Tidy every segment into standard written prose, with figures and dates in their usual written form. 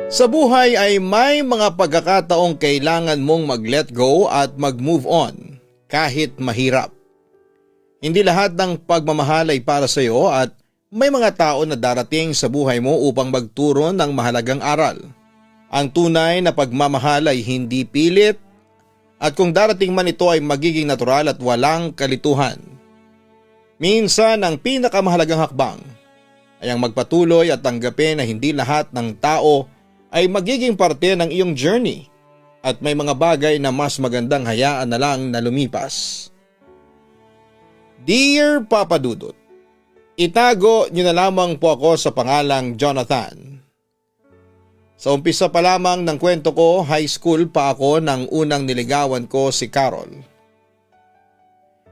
Sa buhay ay may mga pagkakataong kailangan mong mag-let go at mag-move on kahit mahirap. Hindi lahat ng pagmamahal ay para sa iyo at may mga tao na darating sa buhay mo upang magturo ng mahalagang aral. Ang tunay na pagmamahal ay hindi pilit at kung darating man ito ay magiging natural at walang kalituhan. Minsan ang pinakamahalagang hakbang ay ang magpatuloy at tanggapin na hindi lahat ng tao ay magiging parte ng iyong journey at may mga bagay na mas magandang hayaan na lang na lumipas. Dear Papa Dudut, itago niyo na lamang po ako sa pangalang Jonathan. Sa umpisa pa lamang ng kwento ko, high school pa ako nang unang niligawan ko si Carol.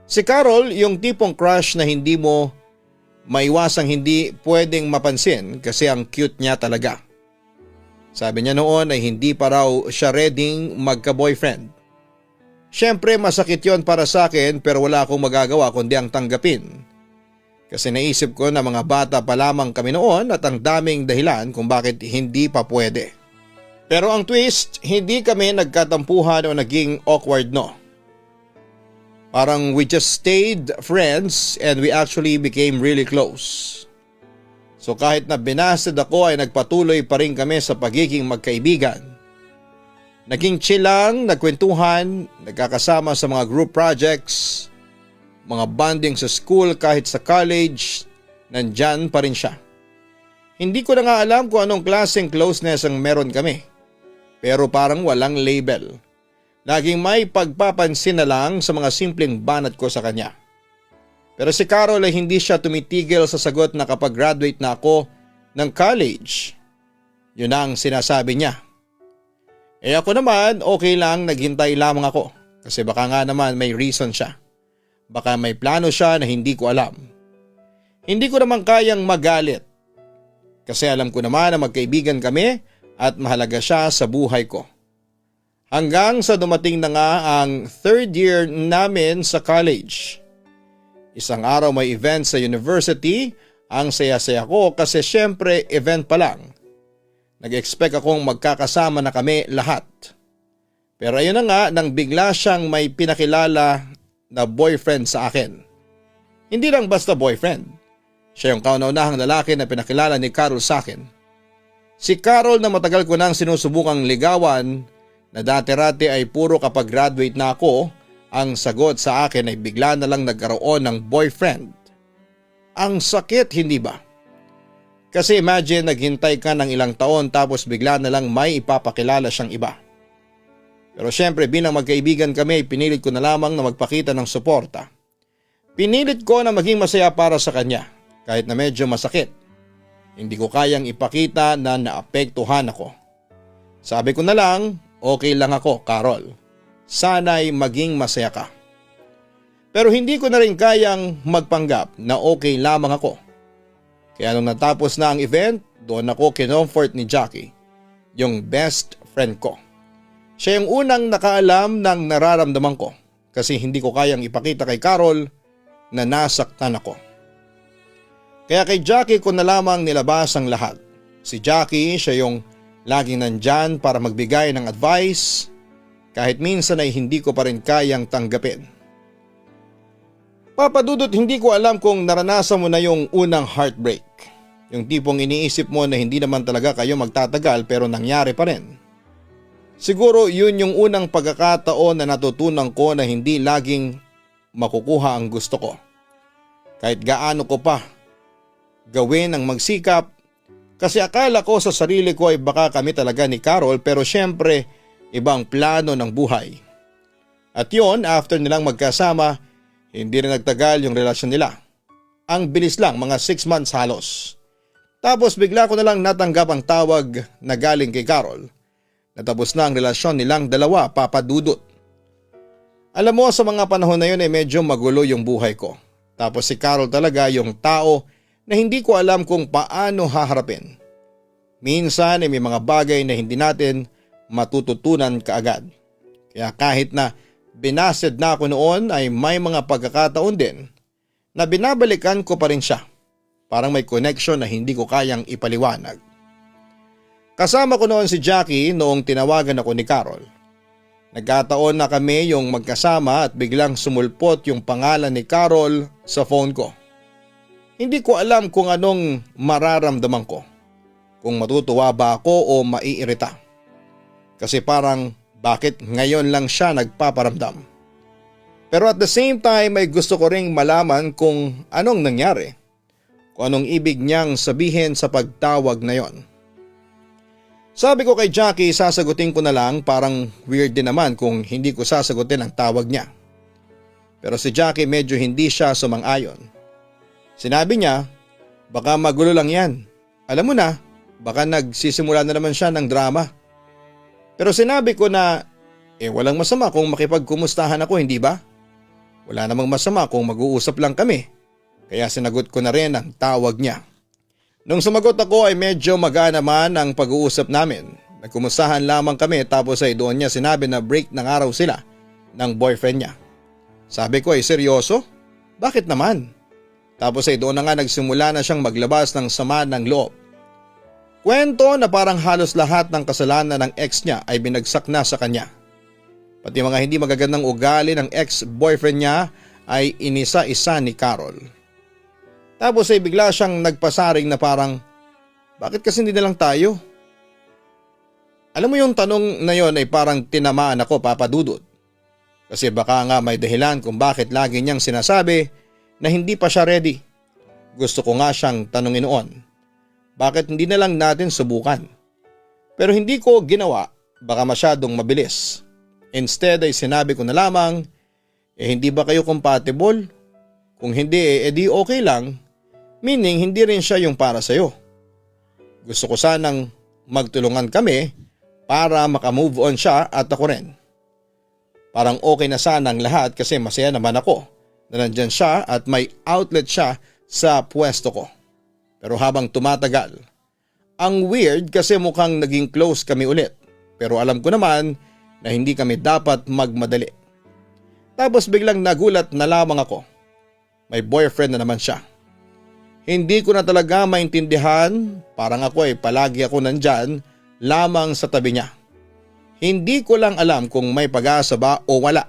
Si Carol yung tipong crush na hindi mo maiwasang hindi pwedeng mapansin kasi ang cute niya talaga. Sabi niya noon ay hindi pa raw siya readyng magka-boyfriend. Siyempre masakit yon para sa akin pero wala akong magagawa kundi ang tanggapin. Kasi naisip ko na mga bata pa lamang kami noon at ang daming dahilan kung bakit hindi pa pwede. Pero ang twist, hindi kami nagkatampuhan o naging awkward no. Parang we just stayed friends and we actually became really close. So kahit na binasted ako ay nagpatuloy pa rin kami sa pagiging magkaibigan. Naging chill lang, nagkwentuhan, nagkakasama sa mga group projects, mga bonding sa school kahit sa college, nandyan pa rin siya. Hindi ko na nga alam kung anong klaseng closeness ang meron kami. Pero parang walang label. Laging may pagpapansin na lang sa mga simpleng banat ko sa kanya. Pero si Carol ay hindi siya tumitigil sa sagot na kapag graduate na ako ng college. Yun ang sinasabi niya. Ako naman okay lang, naghintay lamang ako kasi baka nga naman may reason siya. Baka may plano siya na hindi ko alam. Hindi ko naman kayang magalit kasi alam ko naman na magkaibigan kami at mahalaga siya sa buhay ko. Hanggang sa dumating na nga ang third year namin sa college. Isang araw may event sa university, ang saya-saya ko kasi syempre event pa lang. Nag-expect akong magkakasama na kami lahat. Pero ayun na nga nang bigla siyang may pinakilala na boyfriend sa akin. Hindi lang basta boyfriend. Siya yung kauna-unahang lalaki na pinakilala ni Carol sa akin. Si Carol na matagal ko nang sinusubukang ligawan na dati-rati ay puro kapag graduate na ako, ang sagot sa akin ay bigla na lang nagkaroon ng boyfriend. Ang sakit, hindi ba? Kasi imagine naghintay ka ng ilang taon tapos bigla na lang may ipapakilala siyang iba. Pero syempre bilang magkaibigan kami, pinilit ko na lamang na magpakita ng suporta. Pinilit ko na maging masaya para sa kanya kahit na medyo masakit. Hindi ko kayang ipakita na naapektuhan ako. Sabi ko na lang, okay lang ako, Carol. Sana'y maging masaya ka. Pero hindi ko na rin kayang magpanggap na okay lamang ako. Kaya nung natapos na ang event, doon ako kinomfort ni Jackie, yung best friend ko. Siya yung unang nakaalam ng nararamdaman ko kasi hindi ko kayang ipakita kay Carol na nasaktan ako. Kaya kay Jackie ko na lamang nilabas ang lahat. Si Jackie, siya yung laging nandyan para magbigay ng advice kahit minsan ay hindi ko pa rin kayang tanggapin. Papa Dudut, hindi ko alam kung naranasan mo na yung unang heartbreak. Yung tipong iniisip mo na hindi naman talaga kayo magtatagal pero nangyari pa rin. Siguro yun yung unang pagkakataon na natutunan ko na hindi laging makukuha ang gusto ko. Kahit gaano ko pa gawin ang magsikap kasi akala ko sa sarili ko ay baka kami talaga ni Carol pero syempre ibang plano ng buhay. At yun, after nilang magkasama, hindi rin nagtagal yung relasyon nila. Ang bilis lang, mga 6 months halos. Tapos bigla ko na lang natanggap ang tawag na galing kay Carol. Natapos na ang relasyon nilang dalawa, Papa Dudut. Alam mo, sa mga panahon na yun ay medyo magulo yung buhay ko. Tapos si Carol talaga yung tao na hindi ko alam kung paano haharapin. Minsan ay may mga bagay na hindi natin matututunan kaagad. Kaya kahit na binasted na ako noon ay may mga pagkakataon din na binabalikan ko pa rin siya. Parang may connection na hindi ko kayang ipaliwanag. Kasama ko noon si Jackie noong tinawagan ako ni Carol. Nagkataon na kami yung magkasama at biglang sumulpot yung pangalan ni Carol sa phone ko. Hindi ko alam kung anong mararamdaman ko. Kung matutuwa ba ako o maiirita. Kasi parang bakit ngayon lang siya nagpaparamdam. Pero at the same time ay gusto ko ring malaman kung anong nangyari. Kung anong ibig niyang sabihin sa pagtawag na yon. Sabi ko kay Jackie, sasagutin ko na lang, parang weird din naman kung hindi ko sasagutin ang tawag niya. Pero si Jackie medyo hindi siya sumang-ayon. Sinabi niya, baka magulo lang yan. Alam mo na, baka nagsisimula na naman siya ng drama. Pero sinabi ko na, walang masama kung makipagkumustahan ako, hindi ba? Wala namang masama kung mag-uusap lang kami. Kaya sinagot ko na rin ang tawag niya. Nung sumagot ako ay medyo magaan naman ang pag-uusap namin. Nagkumustahan lamang kami tapos ay doon niya sinabi na break ng araw sila ng boyfriend niya. Sabi ko ay seryoso? Bakit naman? Tapos ay doon na nga nagsimula na siyang maglabas ng sama ng loob. Kwento na parang halos lahat ng kasalanan ng ex niya ay binagsak na sa kanya. Pati mga hindi magagandang ugali ng ex-boyfriend niya ay inisa-isa ni Carol. Tapos ay bigla siyang nagpasaring na parang, bakit kasi hindi na lang tayo? Alam mo yung tanong na yon ay parang tinamaan ako, Papa Dudut. Kasi baka nga may dahilan kung bakit lagi niyang sinasabi na hindi pa siya ready. Gusto ko nga siyang tanungin noon, bakit hindi na lang natin subukan? Pero hindi ko ginawa, baka masyadong mabilis. Instead ay sinabi ko na lamang, hindi ba kayo compatible? Kung hindi edi okay lang. Meaning hindi rin siya yung para sa'yo. Gusto ko sanang magtulungan kami para makamove on siya at ako rin. Parang okay na sana ang lahat kasi masaya naman ako na nandyan siya at may outlet siya sa pwesto ko. Pero habang tumatagal, ang weird kasi mukhang naging close kami ulit. Pero alam ko naman na hindi kami dapat magmadali. Tapos biglang nagulat na lamang ako. May boyfriend na naman siya. Hindi ko na talaga maintindihan, parang ako ay palagi ako nandyan lamang sa tabi niya. Hindi ko lang alam kung may pag-asa ba o wala.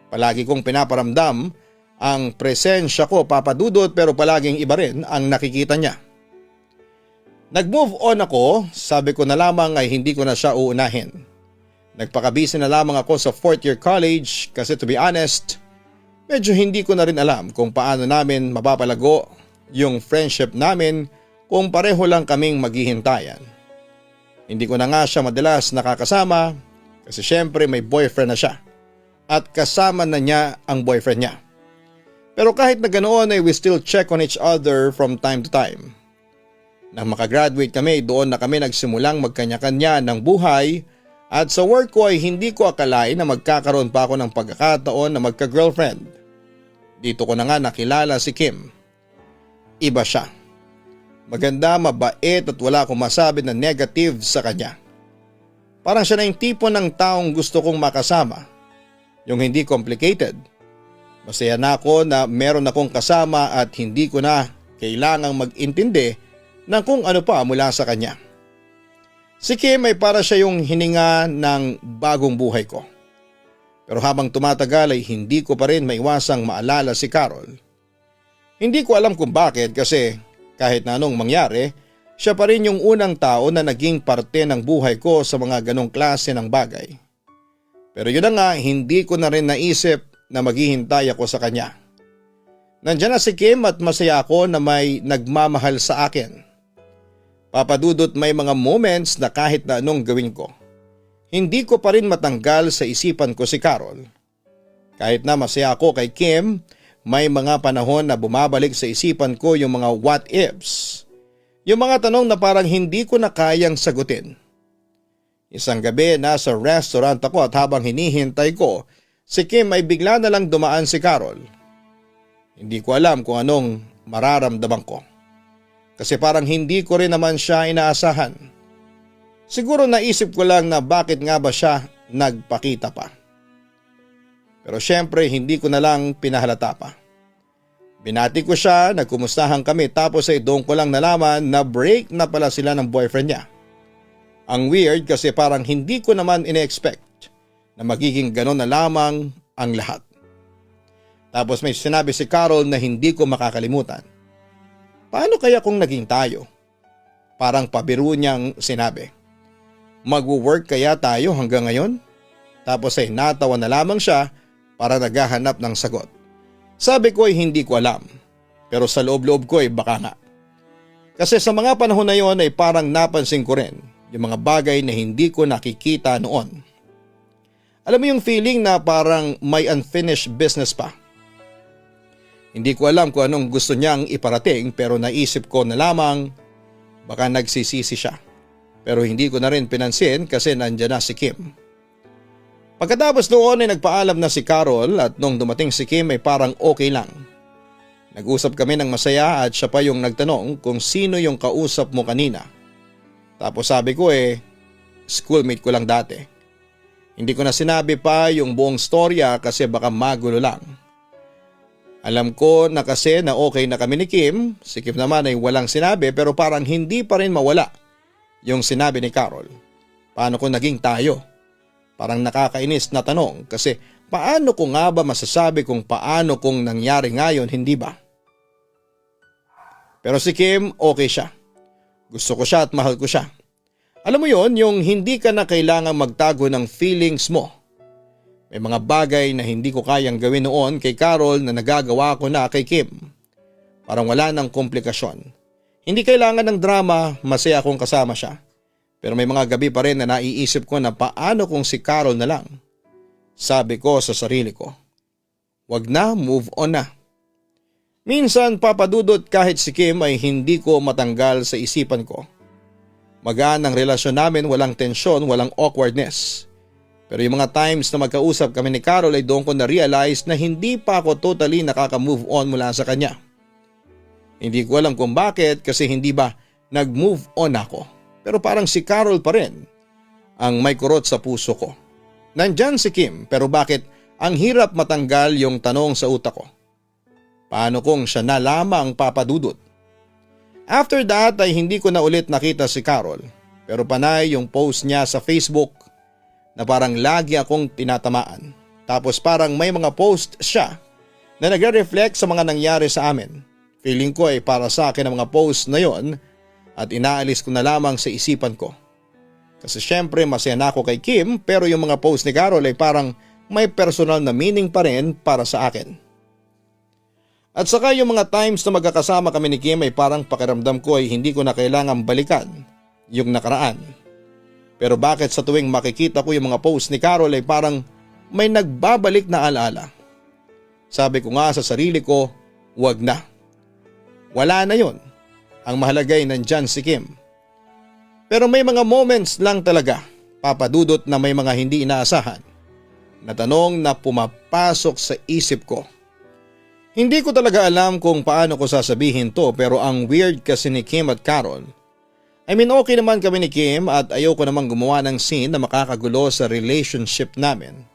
Palagi kong pinaparamdam ang presensya ko, Papa Dudut, pero palaging iba rin ang nakikita niya. Nag-move on ako, sabi ko na lamang ay hindi ko na siya uunahin. Nagpakabisi na lamang ako sa 4th year college kasi to be honest, medyo hindi ko na rin alam kung paano namin mapapalago yung friendship namin kung pareho lang kaming maghihintayan. Hindi ko na nga siya madalas nakakasama kasi syempre may boyfriend na siya at kasama na niya ang boyfriend niya. Pero kahit na ganoon ay we still check on each other from time to time. Nang makagraduate kami, doon na kami nagsimulang magkanya-kanya ng buhay at sa work ko ay hindi ko akalain na magkakaroon pa ako ng pagkakataon na magka-girlfriend. Dito ko na nga nakilala si Kim. Iba siya. Maganda, mabait at wala akong masabi na negative sa kanya. Parang siya na yung tipo ng taong gusto kong makasama. Yung hindi complicated. Masaya na ako na meron akong kasama at hindi ko na kailangang mag-intindi ng kung ano pa mula sa kanya. Si Kim ay para siya yung hininga ng bagong buhay ko. Pero habang tumatagal ay hindi ko pa rin maiwasang maalala si Carol. Hindi ko alam kung bakit kasi kahit na anong mangyari, siya pa rin yung unang tao na naging parte ng buhay ko sa mga ganong klase ng bagay. Pero yun na nga, hindi ko na rin naisip na maghihintay ako sa kanya. Nandiyan na si Kim at masaya ako na may nagmamahal sa akin. Papa Dudut, may mga moments na kahit na anong gawin ko, hindi ko pa rin matanggal sa isipan ko si Carol. Kahit na masaya ako kay Kim, may mga panahon na bumabalik sa isipan ko yung mga what ifs. Yung mga tanong na parang hindi ko na kayang sagutin. Isang gabi nasa restaurant ako at habang hinihintay ko, si Kim ay bigla na lang dumaan si Carol. Hindi ko alam kung anong mararamdaman ko. Kasi parang hindi ko rin naman siya inaasahan. Siguro naisip ko lang na bakit nga ba siya nagpakita pa. Pero syempre hindi ko na lang pinahalata pa. Binati ko siya, nagkumustahan kami tapos ay doon ko lang nalaman na break na pala sila ng boyfriend niya. Ang weird kasi parang hindi ko naman ine-expect na magiging ganon na lamang ang lahat. Tapos may sinabi si Carol na hindi ko makakalimutan. Paano kaya kung naging tayo? Parang pabiro niyang sinabi. Magwo-work kaya tayo hanggang ngayon? Tapos ay natawa na lamang siya para naghahanap ng sagot. Sabi ko ay hindi ko alam. Pero sa loob-loob ko ay baka nga. Kasi sa mga panahon na yon ay parang napansin ko rin yung mga bagay na hindi ko nakikita noon. Alam mo yung feeling na parang may unfinished business pa. Hindi ko alam kung anong gusto niyang iparating pero naisip ko na lamang baka nagsisisi siya. Pero hindi ko na rin pinansin kasi nandiyan na si Kim. Pagkatapos noon ay nagpaalam na si Carol at nung dumating si Kim ay parang okay lang. Nag-usap kami ng masaya at siya pa yung nagtanong kung sino yung kausap mo kanina. Tapos sabi ko schoolmate ko lang dati. Hindi ko na sinabi pa yung buong storya kasi baka magulo lang. Alam ko na kasi na okay na kami ni Kim, si Kim naman ay walang sinabi pero parang hindi pa rin mawala yung sinabi ni Carol. Paano kung naging tayo? Parang nakakainis na tanong kasi paano ko nga ba masasabi kung paano kung nangyari ngayon, hindi ba? Pero si Kim okay siya. Gusto ko siya at mahal ko siya. Alam mo yon, yung hindi ka na kailangang magtago ng feelings mo. May mga bagay na hindi ko kayang gawin noon kay Carol na nagagawa ko na kay Kim. Parang wala ng komplikasyon. Hindi kailangan ng drama, masaya akong kasama siya. Pero may mga gabi pa rin na naiisip ko na paano kung si Carol na lang. Sabi ko sa sarili ko, wag na, move on na. Minsan papadudot kahit si Kim ay hindi ko matanggal sa isipan ko. Magaan ang relasyon namin, walang tensyon, walang awkwardness. Pero yung mga times na magkausap kami ni Carol ay doon ko na-realize na hindi pa ako totally nakaka-move on mula sa kanya. Hindi ko alam kung bakit kasi hindi ba nag-move on ako. Pero parang si Carol pa rin ang may kurot sa puso ko. Nandyan si Kim pero bakit ang hirap matanggal yung tanong sa utak ko? Paano kung siya na lamang papadudot? After that ay hindi ko na ulit nakita si Carol pero panay yung post niya sa Facebook na parang lagi akong tinatamaan. Tapos parang may mga post siya na nagre-reflect sa mga nangyari sa amin. Feeling ko ay para sa akin ang mga post na yon at inaalis ko na lamang sa isipan ko. Kasi syempre masaya na ako kay Kim pero yung mga post ni Carol ay parang may personal na meaning pa rin para sa akin. At saka yung mga times na magkakasama kami ni Kim ay parang pakiramdam ko ay hindi ko na kailangang balikan yung nakaraan. Pero bakit sa tuwing makikita ko yung mga post ni Carol ay parang may nagbabalik na alaala? Sabi ko nga sa sarili ko, wag na. Wala na yon. Ang mahalaga ay nandyan si Kim. Pero may mga moments lang talaga, papadudot na may mga hindi inaasahan na tanong na pumapasok sa isip ko. Hindi ko talaga alam kung paano ko sasabihin to pero ang weird kasi ni Kim at Carol. Okay naman kami ni Kim at ayoko namang gumawa ng scene na makakagulo sa relationship namin.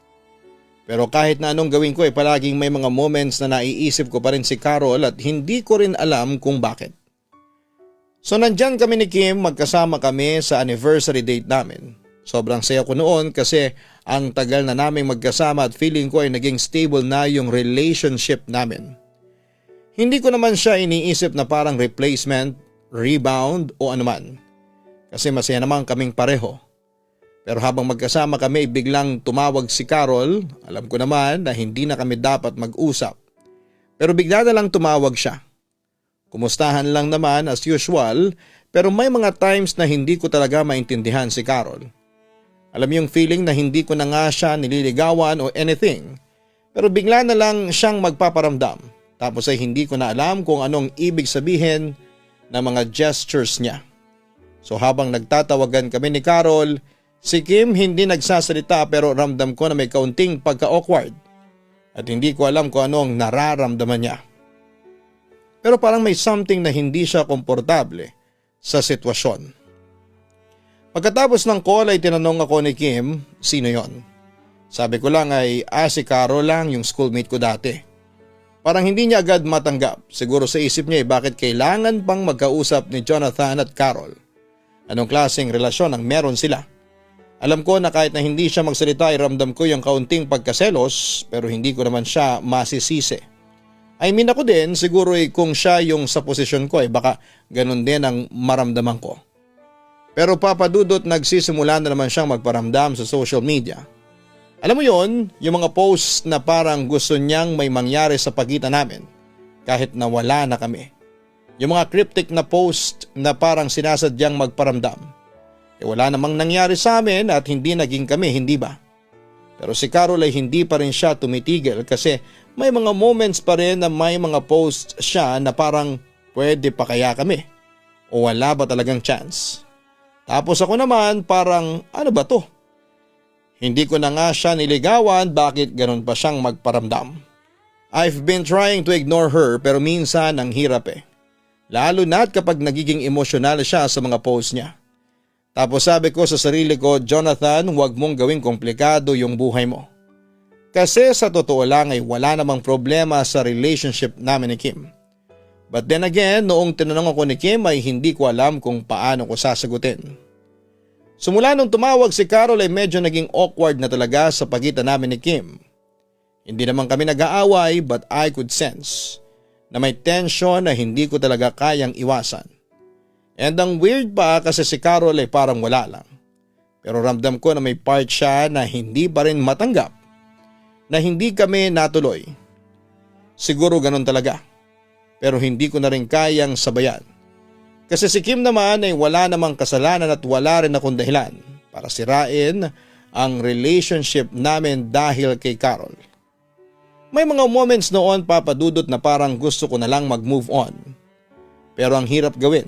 Pero kahit na anong gawin ko ay palaging may mga moments na naiisip ko pa rin si Carol at hindi ko rin alam kung bakit. So nandyan kami ni Kim, magkasama kami sa anniversary date namin. Sobrang saya ko noon kasi ang tagal na naming magkasama at feeling ko ay naging stable na yung relationship namin. Hindi ko naman siya iniisip na parang replacement, rebound o anuman. Kasi masaya naman kaming pareho. Pero habang magkasama kami biglang tumawag si Carol, alam ko naman na hindi na kami dapat mag-usap. Pero bigla na lang tumawag siya. Kumustahan lang naman as usual pero may mga times na hindi ko talaga maintindihan si Carol. Alam yung feeling na hindi ko na nga siya nililigawan o anything pero bigla na lang siyang magpaparamdam tapos ay hindi ko na alam kung anong ibig sabihin ng mga gestures niya. So habang nagtatawagan kami ni Carol, si Kim hindi nagsasalita pero ramdam ko na may kaunting pagka-awkward at hindi ko alam kung anong nararamdaman niya. Pero parang may something na hindi siya komportable sa sitwasyon. Pagkatapos ng call ay tinanong ako ni Kim, sino yon? Sabi ko lang ay si Carol lang, yung schoolmate ko dati. Parang hindi niya agad matanggap. Siguro sa isip niya bakit kailangan pang magkausap ni Jonathan at Carol. anong klaseng relasyon ang meron sila. Alam ko na kahit na hindi siya magsalita ay ramdam ko yung kaunting pagkaselos pero hindi ko naman siya masisisi. I mean ako din siguro kung siya yung sa posisyon ko baka ganun din ang maramdaman ko. Pero papadudot nagsisimula na naman siyang magparamdam sa social media. Alam mo yon, yung mga posts na parang gusto niyang may mangyari sa pagitan namin kahit na wala na kami. Yung mga cryptic na post na parang sinasadyang magparamdam. Wala namang nangyari sa amin at hindi naging kami, hindi ba? Pero si Carol ay hindi pa rin siya tumitigil kasi may mga moments pa rin na may mga posts siya na parang pwede pa kaya kami o wala ba talagang chance. Tapos ako naman parang ano ba to? Hindi ko na nga siya niligawan, bakit ganun pa siyang magparamdam? I've been trying to ignore her pero minsan ang hirap Lalo na't kapag nagiging emosyonal siya sa mga posts niya. Tapos sabi ko sa sarili ko, Jonathan, huwag mong gawing komplikado yung buhay mo. Kasi sa totoo lang ay wala namang problema sa relationship namin ni Kim. But then again, noong tinanong ako ni Kim ay hindi ko alam kung paano ko sasagutin. Simula nung tumawag si Carol ay medyo naging awkward na talaga sa pagitan namin ni Kim. Hindi naman kami nag-aaway but I could sense na may tension na hindi ko talaga kayang iwasan. And ang weird pa kasi si Carol ay parang wala lang. Pero ramdam ko na may part siya na hindi pa rin matanggap na hindi kami natuloy. Siguro ganun talaga. Pero hindi ko na rin kayang sabayan. Kasi si Kim naman ay wala namang kasalanan at wala rin akong dahilan para sirain ang relationship namin dahil kay Carol. May mga moments noon papadudot na parang gusto ko na lang mag-move on. Pero ang hirap gawin.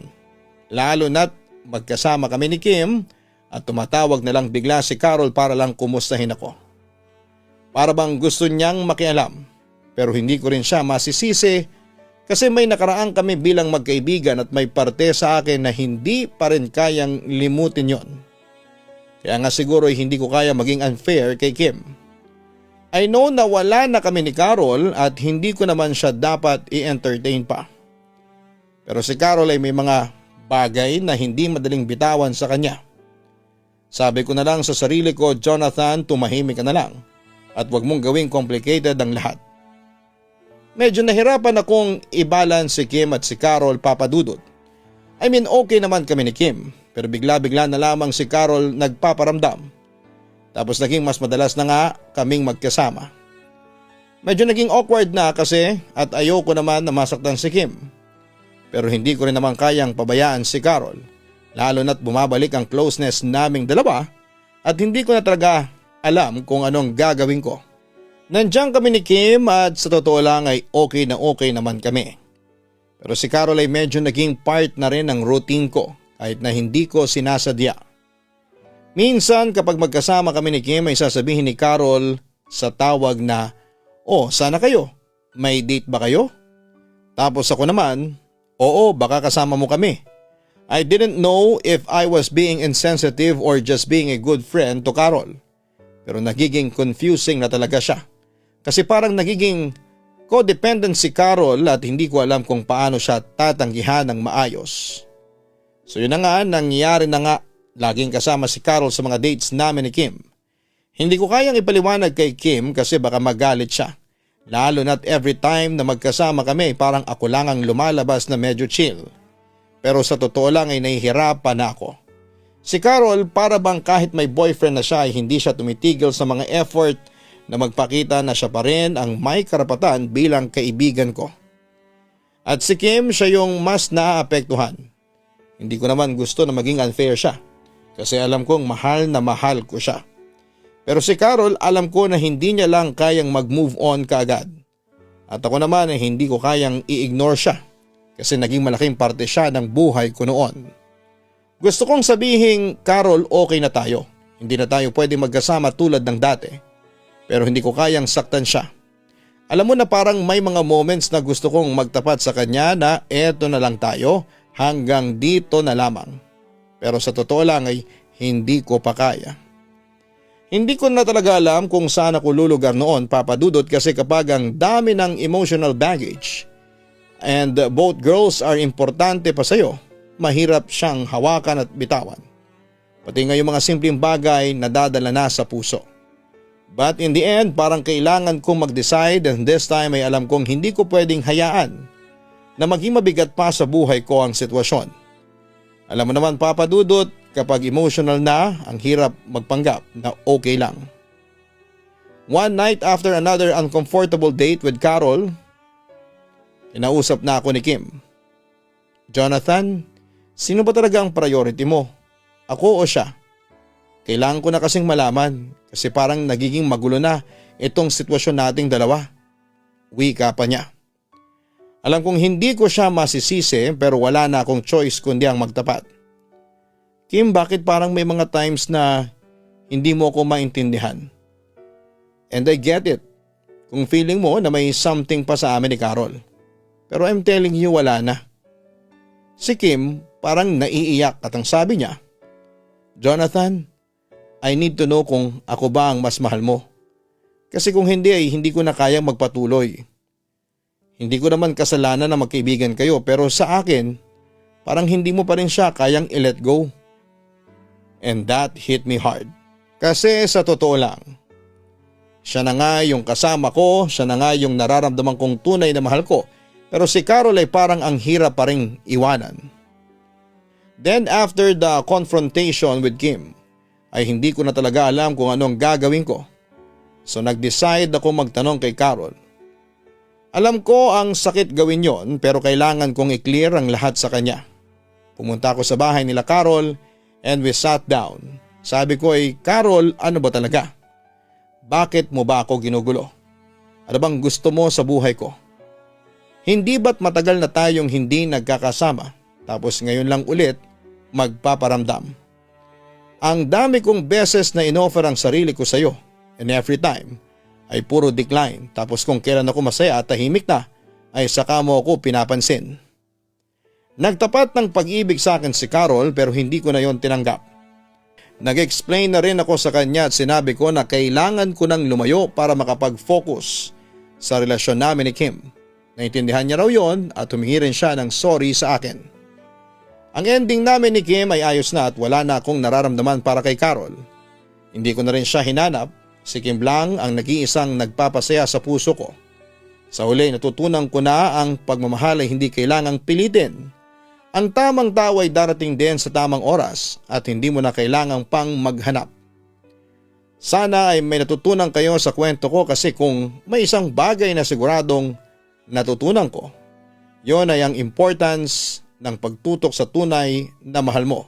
Lalo na't magkasama kami ni Kim at tumatawag na lang bigla si Carol para lang kumustahin ako. Para bang gusto niyang makialam pero hindi ko rin siya masisisi kasi may nakaraan kami bilang magkaibigan at may parte sa akin na hindi pa rin kayang limutin yon. Kaya nga siguro hindi ko kaya maging unfair kay Kim. I know na wala na kami ni Carol at hindi ko naman siya dapat i-entertain pa. Pero si Carol ay may mga bagay na hindi madaling bitawan sa kanya. Sabi ko na lang sa sarili ko, Jonathan, tumahimik ka na lang at wag mong gawing complicated ang lahat. Medyo nahirapan akong i-balance si Kim at si Carol papadudot. I mean okay naman kami ni Kim pero bigla-bigla na lamang si Carol nagpaparamdam. Tapos naging mas madalas na nga kaming magkasama. Medyo naging awkward na kasi at ayoko naman na masaktan si Kim. Pero hindi ko rin naman kayang pabayaan si Carol. Lalo na't bumabalik ang closeness naming dalawa at hindi ko na talaga alam kung anong gagawin ko. Nandiyan kami ni Kim at sa totoo lang ay okay naman kami. Pero si Carol ay medyo naging part na rin ng routine ko kahit na hindi ko sinasadya. Minsan kapag magkasama kami ni Kim ay sasabihin ni Carol sa tawag na, "Oh, sana kayo? May date ba kayo?" Tapos ako naman, "Oo, baka kasama mo kami." I didn't know if I was being insensitive or just being a good friend to Carol. Pero nagiging confusing na talaga siya. Kasi parang nagiging codependent si Carol at hindi ko alam kung paano siya tatanggihan ng maayos. So yun na nga, nangyari na nga, laging kasama si Carol sa mga dates namin ni Kim. Hindi ko kayang ipaliwanag kay Kim kasi baka magalit siya. Lalo na't every time na magkasama kami parang ako lang ang lumalabas na medyo chill. Pero sa totoo lang ay nahihirapan na ako. Si Carol para bang kahit may boyfriend na siya ay hindi siya tumitigil sa mga effort na magpakita na siya pa rin ang may karapatan bilang kaibigan ko. At si Kim siya yung mas naaapektuhan. Hindi ko naman gusto na maging unfair siya kasi alam kong mahal na mahal ko siya. Pero si Carol alam ko na hindi niya lang kayang mag-move on kaagad. At ako naman ay hindi ko kayang i-ignore siya kasi naging malaking parte siya ng buhay ko noon. Gusto kong sabihin, Carol, okay na tayo. Hindi na tayo pwede magkasama tulad ng dati. Pero hindi ko kayang saktan siya. Alam mo na parang may mga moments na gusto kong magtapat sa kanya na eto na lang tayo hanggang dito na lamang. Pero sa totoo lang ay hindi ko pa kaya. Hindi ko na talaga alam kung saan ako lulugar noon papadudot kasi kapag ang dami ng emotional baggage and both girls are importante pa sa'yo, mahirap siyang hawakan at bitawan. Pati nga yung mga simpleng bagay nadadala na sa puso. But in the end, parang kailangan kong mag-decide and this time ay alam kong hindi ko pwedeng hayaan na maging mabigat pa sa buhay ko ang sitwasyon. Alam mo naman Papa Dudut, kapag emotional na, ang hirap magpanggap na okay lang. One night after another uncomfortable date with Carol, kinausap na ako ni Kim. Jonathan, sino ba talaga ang priority mo? Ako o siya? Kailangan ko na kasing malaman kasi parang nagiging magulo na itong sitwasyon nating dalawa. Wika pa niya. Alam kong hindi ko siya masisisi pero wala na akong choice kundi ang magtapat. Kim, bakit parang may mga times na hindi mo ako maintindihan? And I get it. Kung feeling mo na may something pa sa amin ni Carol. Pero I'm telling you wala na. Si Kim parang naiiyak at ang sabi niya, Jonathan, I need to know kung ako ba ang mas mahal mo. Kasi kung hindi ay hindi ko na kayang magpatuloy. Hindi ko naman kasalanan na magkaibigan kayo pero sa akin, parang hindi mo pa rin siya kayang i-let go. And that hit me hard. Kasi sa totoo lang, siya na nga yung kasama ko, siya na nga yung nararamdaman kong tunay na mahal ko. Pero si Carol ay parang ang hirap pa rin iwanan. Then after the confrontation with Kim, ay hindi ko na talaga alam kung ano ang gagawin ko. So nag-decide ako magtanong kay Carol. Alam ko ang sakit gawin yon pero kailangan kong i-clear ang lahat sa kanya. Pumunta ako sa bahay nila Carol and we sat down. Sabi ko ay, Carol, ano ba talaga? Bakit mo ba ako ginugulo? Ano bang gusto mo sa buhay ko? Hindi ba't matagal na tayong hindi nagkakasama tapos ngayon lang ulit magpaparamdam? Ang dami kong beses na inoffer ang sarili ko sa iyo and every time ay puro decline tapos kung kailan ako masaya at tahimik na ay saka mo ako pinapansin. Nagtapat ng pag-ibig sa akin si Carol pero hindi ko na yon tinanggap. Nag-explain na rin ako sa kanya at sinabi ko na kailangan ko nang lumayo para makapag-focus sa relasyon namin ni Kim. Naintindihan niya raw yon at humingi rin siya ng sorry sa akin. Ang ending namin ni Kim ay ayos na at wala na akong nararamdaman para kay Carol. Hindi ko na rin siya hinanap, si Kim lang ang nag-iisang nagpapasaya sa puso ko. Sa huli natutunan ko na ang pagmamahal ay hindi kailangang pilitin. Ang tamang tao ay darating din sa tamang oras at hindi mo na kailangang pang maghanap. Sana ay may natutunan kayo sa kwento ko kasi kung may isang bagay na siguradong natutunan ko, yon ay ang importance ng pagtutok sa tunay na mahal mo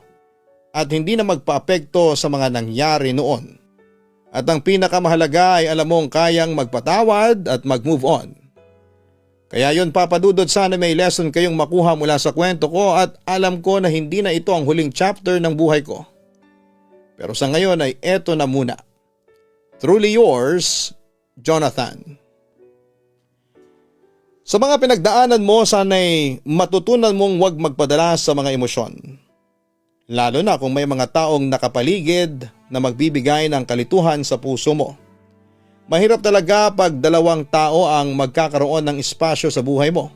at hindi na magpaapekto sa mga nangyari noon. At ang pinakamahalaga ay alam mong kayang magpatawad at mag-move on. Kaya yun Papa Dudut, sana may lesson kayong makuha mula sa kwento ko at alam ko na hindi na ito ang huling chapter ng buhay ko. Pero sa ngayon ay eto na muna. Truly yours, Jonathan. Sa mga pinagdaanan mo, sana'y matutunan mong huwag magpadala sa mga emosyon. Lalo na kung may mga taong nakapaligid na magbibigay ng kalituhan sa puso mo. Mahirap talaga pag dalawang tao ang magkakaroon ng espasyo sa buhay mo.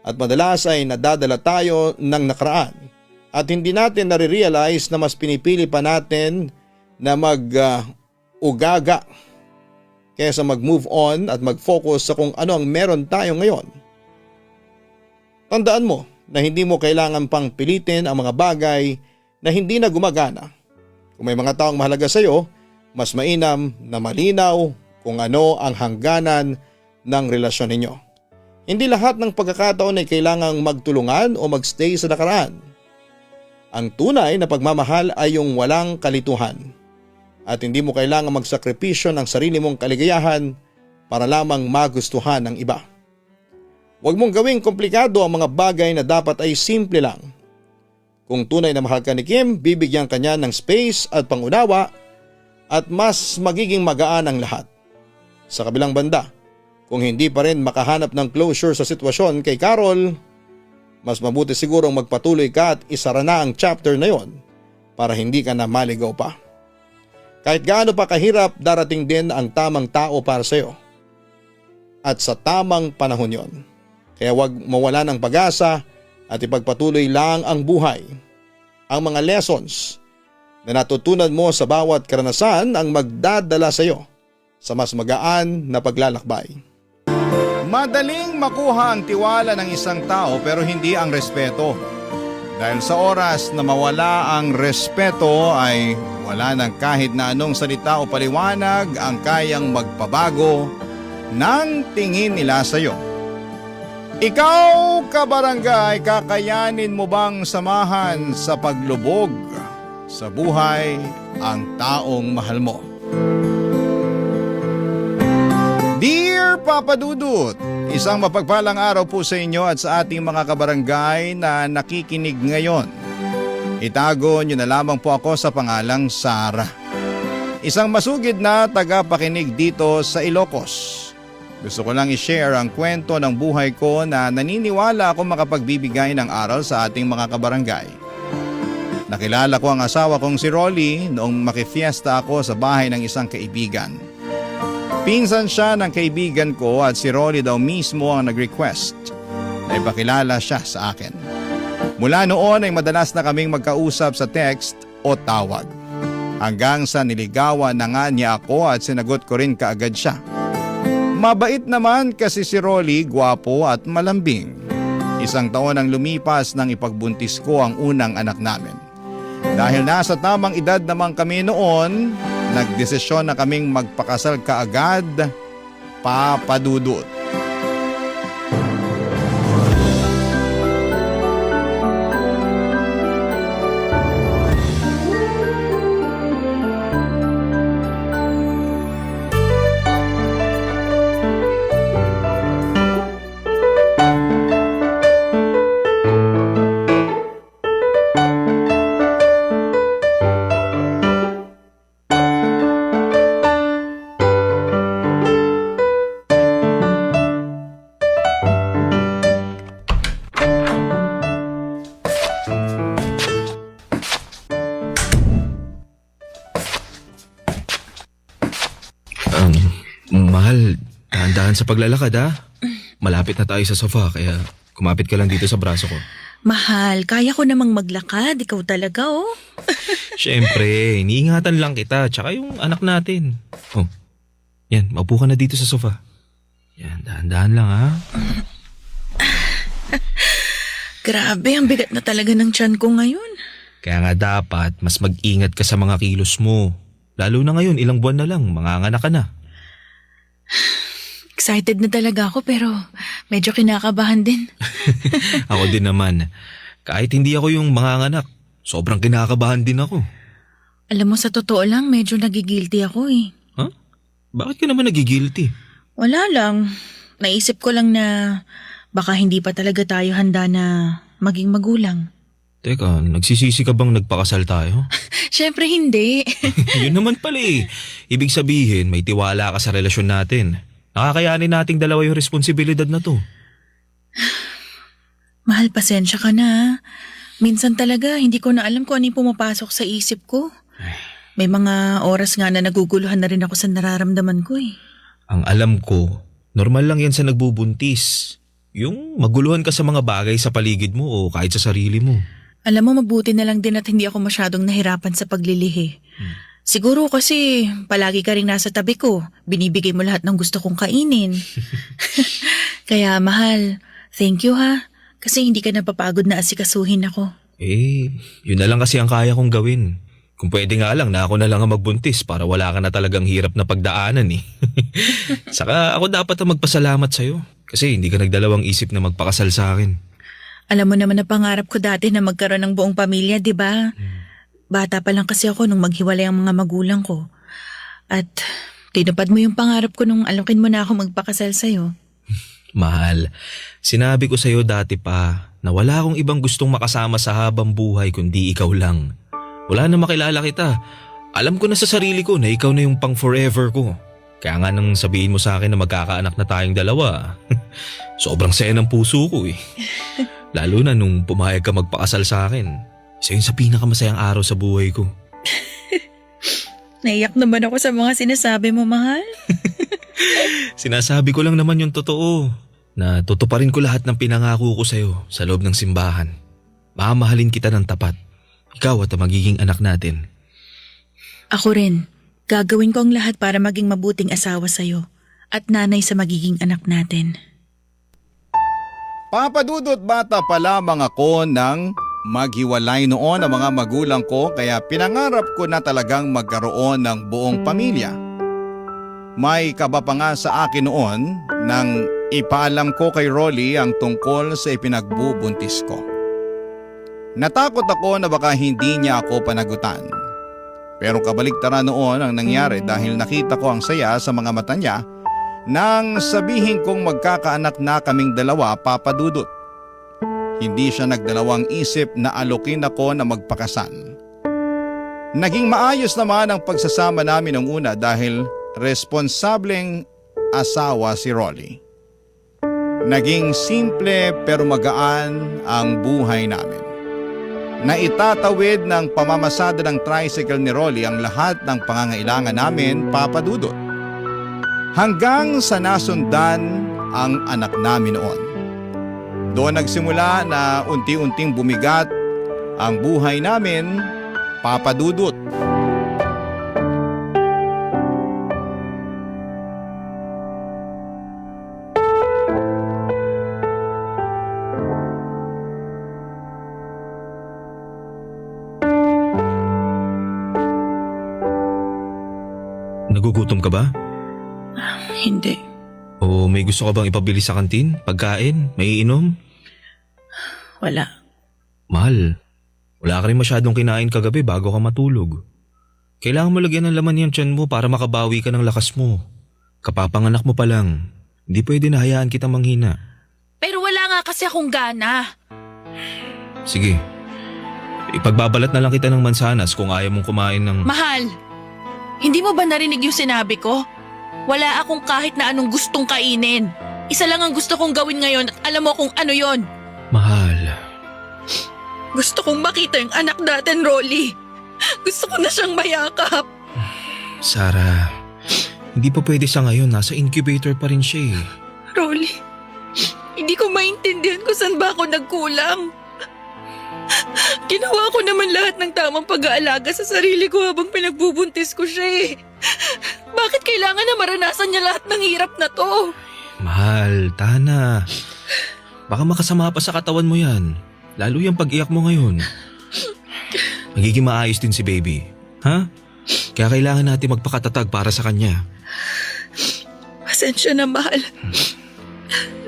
At madalas ay nadadala tayo ng nakaraan at hindi natin nare-realize na mas pinipili pa natin na mag-ugaga kaysa mag-move on at mag-focus sa kung ano ang meron tayo ngayon. Tandaan mo na hindi mo kailangan pang pilitin ang mga bagay na hindi na gumagana. Kung may mga taong mahalaga sa iyo, mas mainam na malinaw kung ano ang hangganan ng relasyon ninyo. Hindi lahat ng pagkakataon ay kailangang magtulungan o magstay sa nakaraan. Ang tunay na pagmamahal ay yung walang kalituhan. At hindi mo kailangang magsakripisyo ng sarili mong kaligayahan para lamang magustuhan ng iba. Huwag mong gawing komplikado ang mga bagay na dapat ay simple lang. Kung tunay na mahal ka ni Kim, bibigyan ka niya ng space at pangunawa at mas magiging magaan ang lahat. Sa kabilang banda, kung hindi pa rin makahanap ng closure sa sitwasyon kay Carol, mas mabuti sigurong magpatuloy ka at isara na ang chapter na yon para hindi ka na maligaw pa. Kahit gaano pa kahirap, darating din ang tamang tao para sa iyo. At sa tamang panahon yon. Kaya huwag mawala ng pag-asa at ipagpatuloy lang ang buhay. Ang mga lessons na natutunan mo sa bawat karanasan ang magdadala sa iyo sa mas magaan na paglalakbay. Madaling makuha ang tiwala ng isang tao pero hindi ang respeto. Dahil sa oras na mawala ang respeto ay wala nang kahit na anong salita o paliwanag ang kayang magpabago ng tingin nila sa iyo. Ikaw, kabarangay, kakayanin mo bang samahan sa paglubog sa buhay ang taong mahal mo? Dear Papa Dudut, isang mapagpalang araw po sa inyo at sa ating mga kabarangay na nakikinig ngayon. Itago niyo na lamang po ako sa pangalang Sara. Isang masugid na tagapakinig dito sa Ilocos. Gusto ko lang i-share ang kwento ng buhay ko na naniniwala ako makapagbibigay ng aral sa ating mga kabarangay. Nakilala ko ang asawa kong si Rolly noong makifiesta ako sa bahay ng isang kaibigan. Pinsan siya ng kaibigan ko at si Rolly daw mismo ang nag-request na ipakilala siya sa akin. Mula noon ay madalas na kaming magkausap sa text o tawag. Hanggang sa niligawan na nga niya ako at sinagot ko rin kaagad siya. Mabait naman kasi si Rolly, gwapo at malambing. Isang taon ang lumipas nang ipagbuntis ko ang unang anak namin. Dahil nasa tamang edad naman kami noon, nagdesisyon na kaming magpakasal kaagad, Papa Dudut. Mahal, dahan-dahan sa paglalakad ha. Malapit na tayo sa sofa kaya kumapit ka lang dito sa braso ko. Mahal, kaya ko namang maglakad. Ikaw talaga, oh. Siyempre, iniingatan lang kita tsaka yung anak natin. Oh, yan, maupo ka na dito sa sofa. Yan, dahan-dahan lang ha. Grabe, ang bigat na talaga ng tiyan ko ngayon. Kaya nga dapat mas mag-ingat ka sa mga kilos mo. Lalo na ngayon, ilang buwan na lang, manganganak ka na. Excited na talaga ako pero medyo kinakabahan din. Ako din naman. Kahit hindi ako yung manganganak, sobrang kinakabahan din ako. Alam mo, sa totoo lang, medyo nagigilty ako eh. Huh? Bakit ka naman nagigilty? Wala lang. Naisip ko lang na baka hindi pa talaga tayo handa na maging magulang. Teka, nagsisisi ka bang nagpakasal tayo? Syempre hindi. Yun naman pala eh. Ibig sabihin, may tiwala ka sa relasyon natin. Nakakayanin nating dalawa yung responsibilidad na to. Mahal, pasensya ka na. Minsan talaga, hindi ko na alam kung ano yung pumapasok sa isip ko. May mga oras nga na naguguluhan na rin ako sa nararamdaman ko eh. Ang alam ko, normal lang yan sa nagbubuntis. Yung maguluhan ka sa mga bagay sa paligid mo o kahit sa sarili mo. Alam mo, mabuti na lang din at hindi ako masyadong nahirapan sa paglilihi. Siguro kasi palagi ka rin nasa tabi ko. Binibigay mo lahat ng gusto kong kainin. Kaya mahal, thank you ha. Kasi hindi ka napapagod na asikasuhin ako. Yun na lang kasi ang kaya kong gawin. Kung pwede nga lang na ako na lang ang magbuntis para wala ka na talagang hirap na pagdaanan eh. Saka ako dapat ang magpasalamat sa'yo. Kasi hindi ka nagdalawang isip na magpakasal sa akin. Alam mo naman na pangarap ko dati na magkaroon ng buong pamilya, di ba? Bata pa lang kasi ako nung maghiwalay ang mga magulang ko. At tinupad mo yung pangarap ko nung alokin mo na ako magpakasal sa'yo. Mahal, sinabi ko sa'yo dati pa na wala akong ibang gustong makasama sa habang buhay kundi ikaw lang. Wala na makilala kita. Alam ko na sa sarili ko na ikaw na yung pang forever ko. Kaya nga nang sabihin mo sa akin na magkakaanak na tayong dalawa, sobrang saya ng puso ko eh. Lalo na nung pumayag ka magpakasal sa akin. Isa yun sa pinakamasayang araw sa buhay ko. Naiyak naman ako sa mga sinasabi mo, mahal. Sinasabi ko lang naman yung totoo. na tutuparin ko lahat ng pinangako ko sa'yo sa loob ng simbahan. Mamahalin kita ng tapat. Ikaw at ang magiging anak natin. Ako rin. Gagawin ko ang lahat para maging mabuting asawa sa'yo at nanay sa magiging anak natin. Papadudot, bata pa lamang ako nang maghiwalay noon ang mga magulang ko kaya pinangarap ko na talagang magkaroon ng buong pamilya. May kaba pa nga sa akin noon nang ipaalam ko kay Rolly ang tungkol sa ipinagbubuntis ko. Natakot ako na baka hindi niya ako panagutan. Pero kabaligtaran noon ang nangyari dahil nakita ko ang saya sa mga mata niya nang sabihin kong magkakaanak na kaming dalawa, Papa Dudut. Hindi siya nagdalawang isip na alokin ako na magpakasal. Naging maayos naman ang pagsasama namin ng una dahil responsableng asawa si Rolly. Naging simple pero magaan ang buhay namin. Naitatawid ng pamamasada ng tricycle ni Rolly ang lahat ng pangangailangan namin, Papa Dudut. Hanggang sa nasundan ang anak namin noon. Doon nagsimula na unti-unting bumigat ang buhay namin, Papa Dudut. Nagugutom ka ba? Hindi. O may gusto ka bang ipabili sa kantin? Pagkain? May iinom? Wala. Mahal, wala ka rin masyadong kinain kagabi bago ka matulog. Kailangan mo lagyan ng laman yung tiyan mo para makabawi ka ng lakas mo. Kapapanganak mo pa lang. Hindi pwede na hayaan kitang manghina. Pero wala nga kasi akong gana. Sige, ipagbabalat na lang kita ng mansanas kung ayaw mong kumain ng… Mahal, hindi mo ba narinig yung sinabi ko? Wala akong kahit na anong gustong kainin. Isa lang ang gusto kong gawin ngayon at alam mo kung ano yon. Mahal, Gusto kong makita yung anak natin, Rolly. Gusto ko na siyang mayakap. Sarah, hindi pa pwede sa ngayon. Nasa incubator pa rin siya eh. Rolly, hindi ko maintindihan kung saan ba ako nagkulang. Ginawa ko naman lahat ng tamang pag-aalaga sa sarili ko habang pinagbubuntis ko siya eh. Bakit kailangan na maranasan niya lahat ng hirap na to? Mahal, tahan na. Baka makasama pa sa katawan mo yan. Lalo yung pag-iyak mo ngayon. Magiging maayos din si baby. Ha? Kaya kailangan natin magpakatatag para sa kanya. Pasensya na, mahal.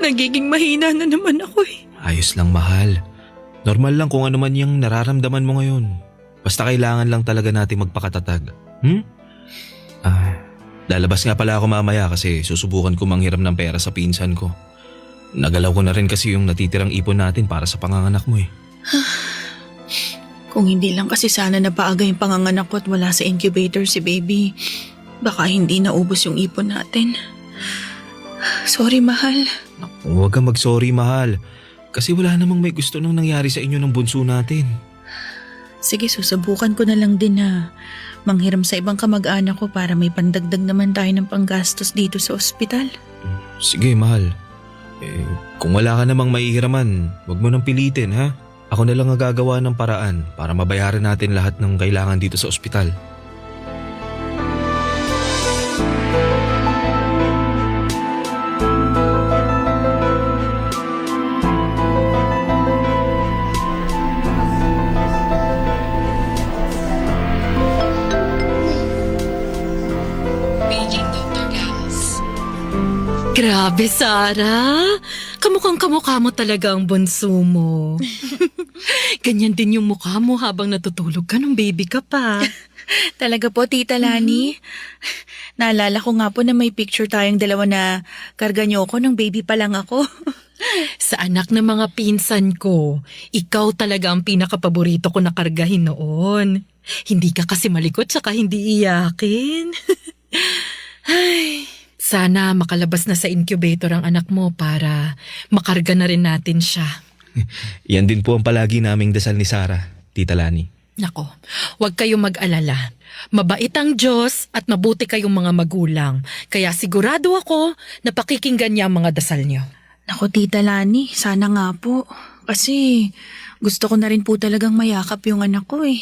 Nagiging mahina na naman ako eh. Ayos lang, mahal. Normal lang kung ano man yung nararamdaman mo ngayon. Basta kailangan lang talaga natin magpakatatag. Lalabas nga pala ako mamaya kasi susubukan ko manghiram ng pera sa pinsan ko. Nagalaw ko na rin kasi yung natitirang ipon natin para sa panganganak mo eh. Kung hindi lang kasi sana napaaga yung panganganak ko at wala sa incubator si baby, baka hindi naubos yung ipon natin. Sorry, mahal. Huwag kang mag-sorry, mahal. Kasi wala namang may gusto nang nangyari sa inyo ng bunso natin. Sige, susubukan ko na lang din na manghiram sa ibang kamag-anak ko para may pandagdag naman tayo ng panggastos dito sa ospital. Sige, mahal. Kung wala ka namang maihiraman, wag mo nang pilitin, ha? Ako na lang ang gagawa ng paraan para mabayaran natin lahat ng kailangan dito sa ospital. Grabe, Sarah. Kamukhang-kamukha mo talaga ang bunso mo. Ganyan din yung mukha mo habang natutulog ka nung baby ka pa. Talaga po, Tita Lani. Naalala ko nga po na may picture tayong dalawa na karga niyo ako nung baby pa lang ako. Sa anak ng mga pinsan ko, ikaw talaga ang pinakapaborito ko na kargahin noon. Hindi ka kasi malikot saka hindi iyakin. Ay, sana makalabas na sa incubator ang anak mo para makarga na rin natin siya. Yan din po ang palagi naming dasal ni Sarah, Tita Lani. Nako, huwag kayong mag-alala. Mabait ang Diyos at mabuti kayong mga magulang. Kaya sigurado ako na pakikinggan niya ang mga dasal niyo. Naku, Tita Lani, sana nga po. Kasi gusto ko na rin po talagang mayakap yung anak ko eh.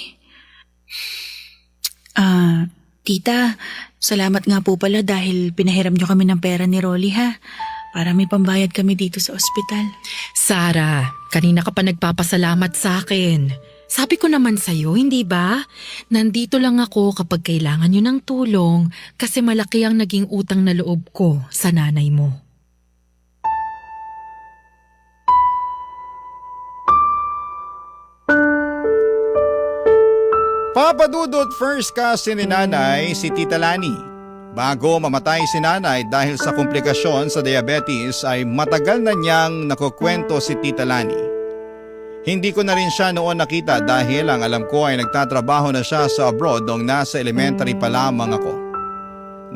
Tita, salamat nga po pala dahil pinahiram niyo kami ng pera ni Rolly ha. Para may pambayad kami dito sa ospital. Sarah, kanina ka pa nagpapasalamat sa akin. Sabi ko naman sa'yo, hindi ba? Nandito lang ako kapag kailangan nyo ng tulong kasi malaki ang naging utang na loob ko sa nanay mo. Papadudot first kasi ni nanay si Tita Lani. Bago mamatay si nanay dahil sa komplikasyon sa diabetes ay matagal na niyang nakukwento si Tita Lani. Hindi ko na rin siya noon nakita dahil ang alam ko ay nagtatrabaho na siya sa abroad noong nasa elementary pa lamang ako.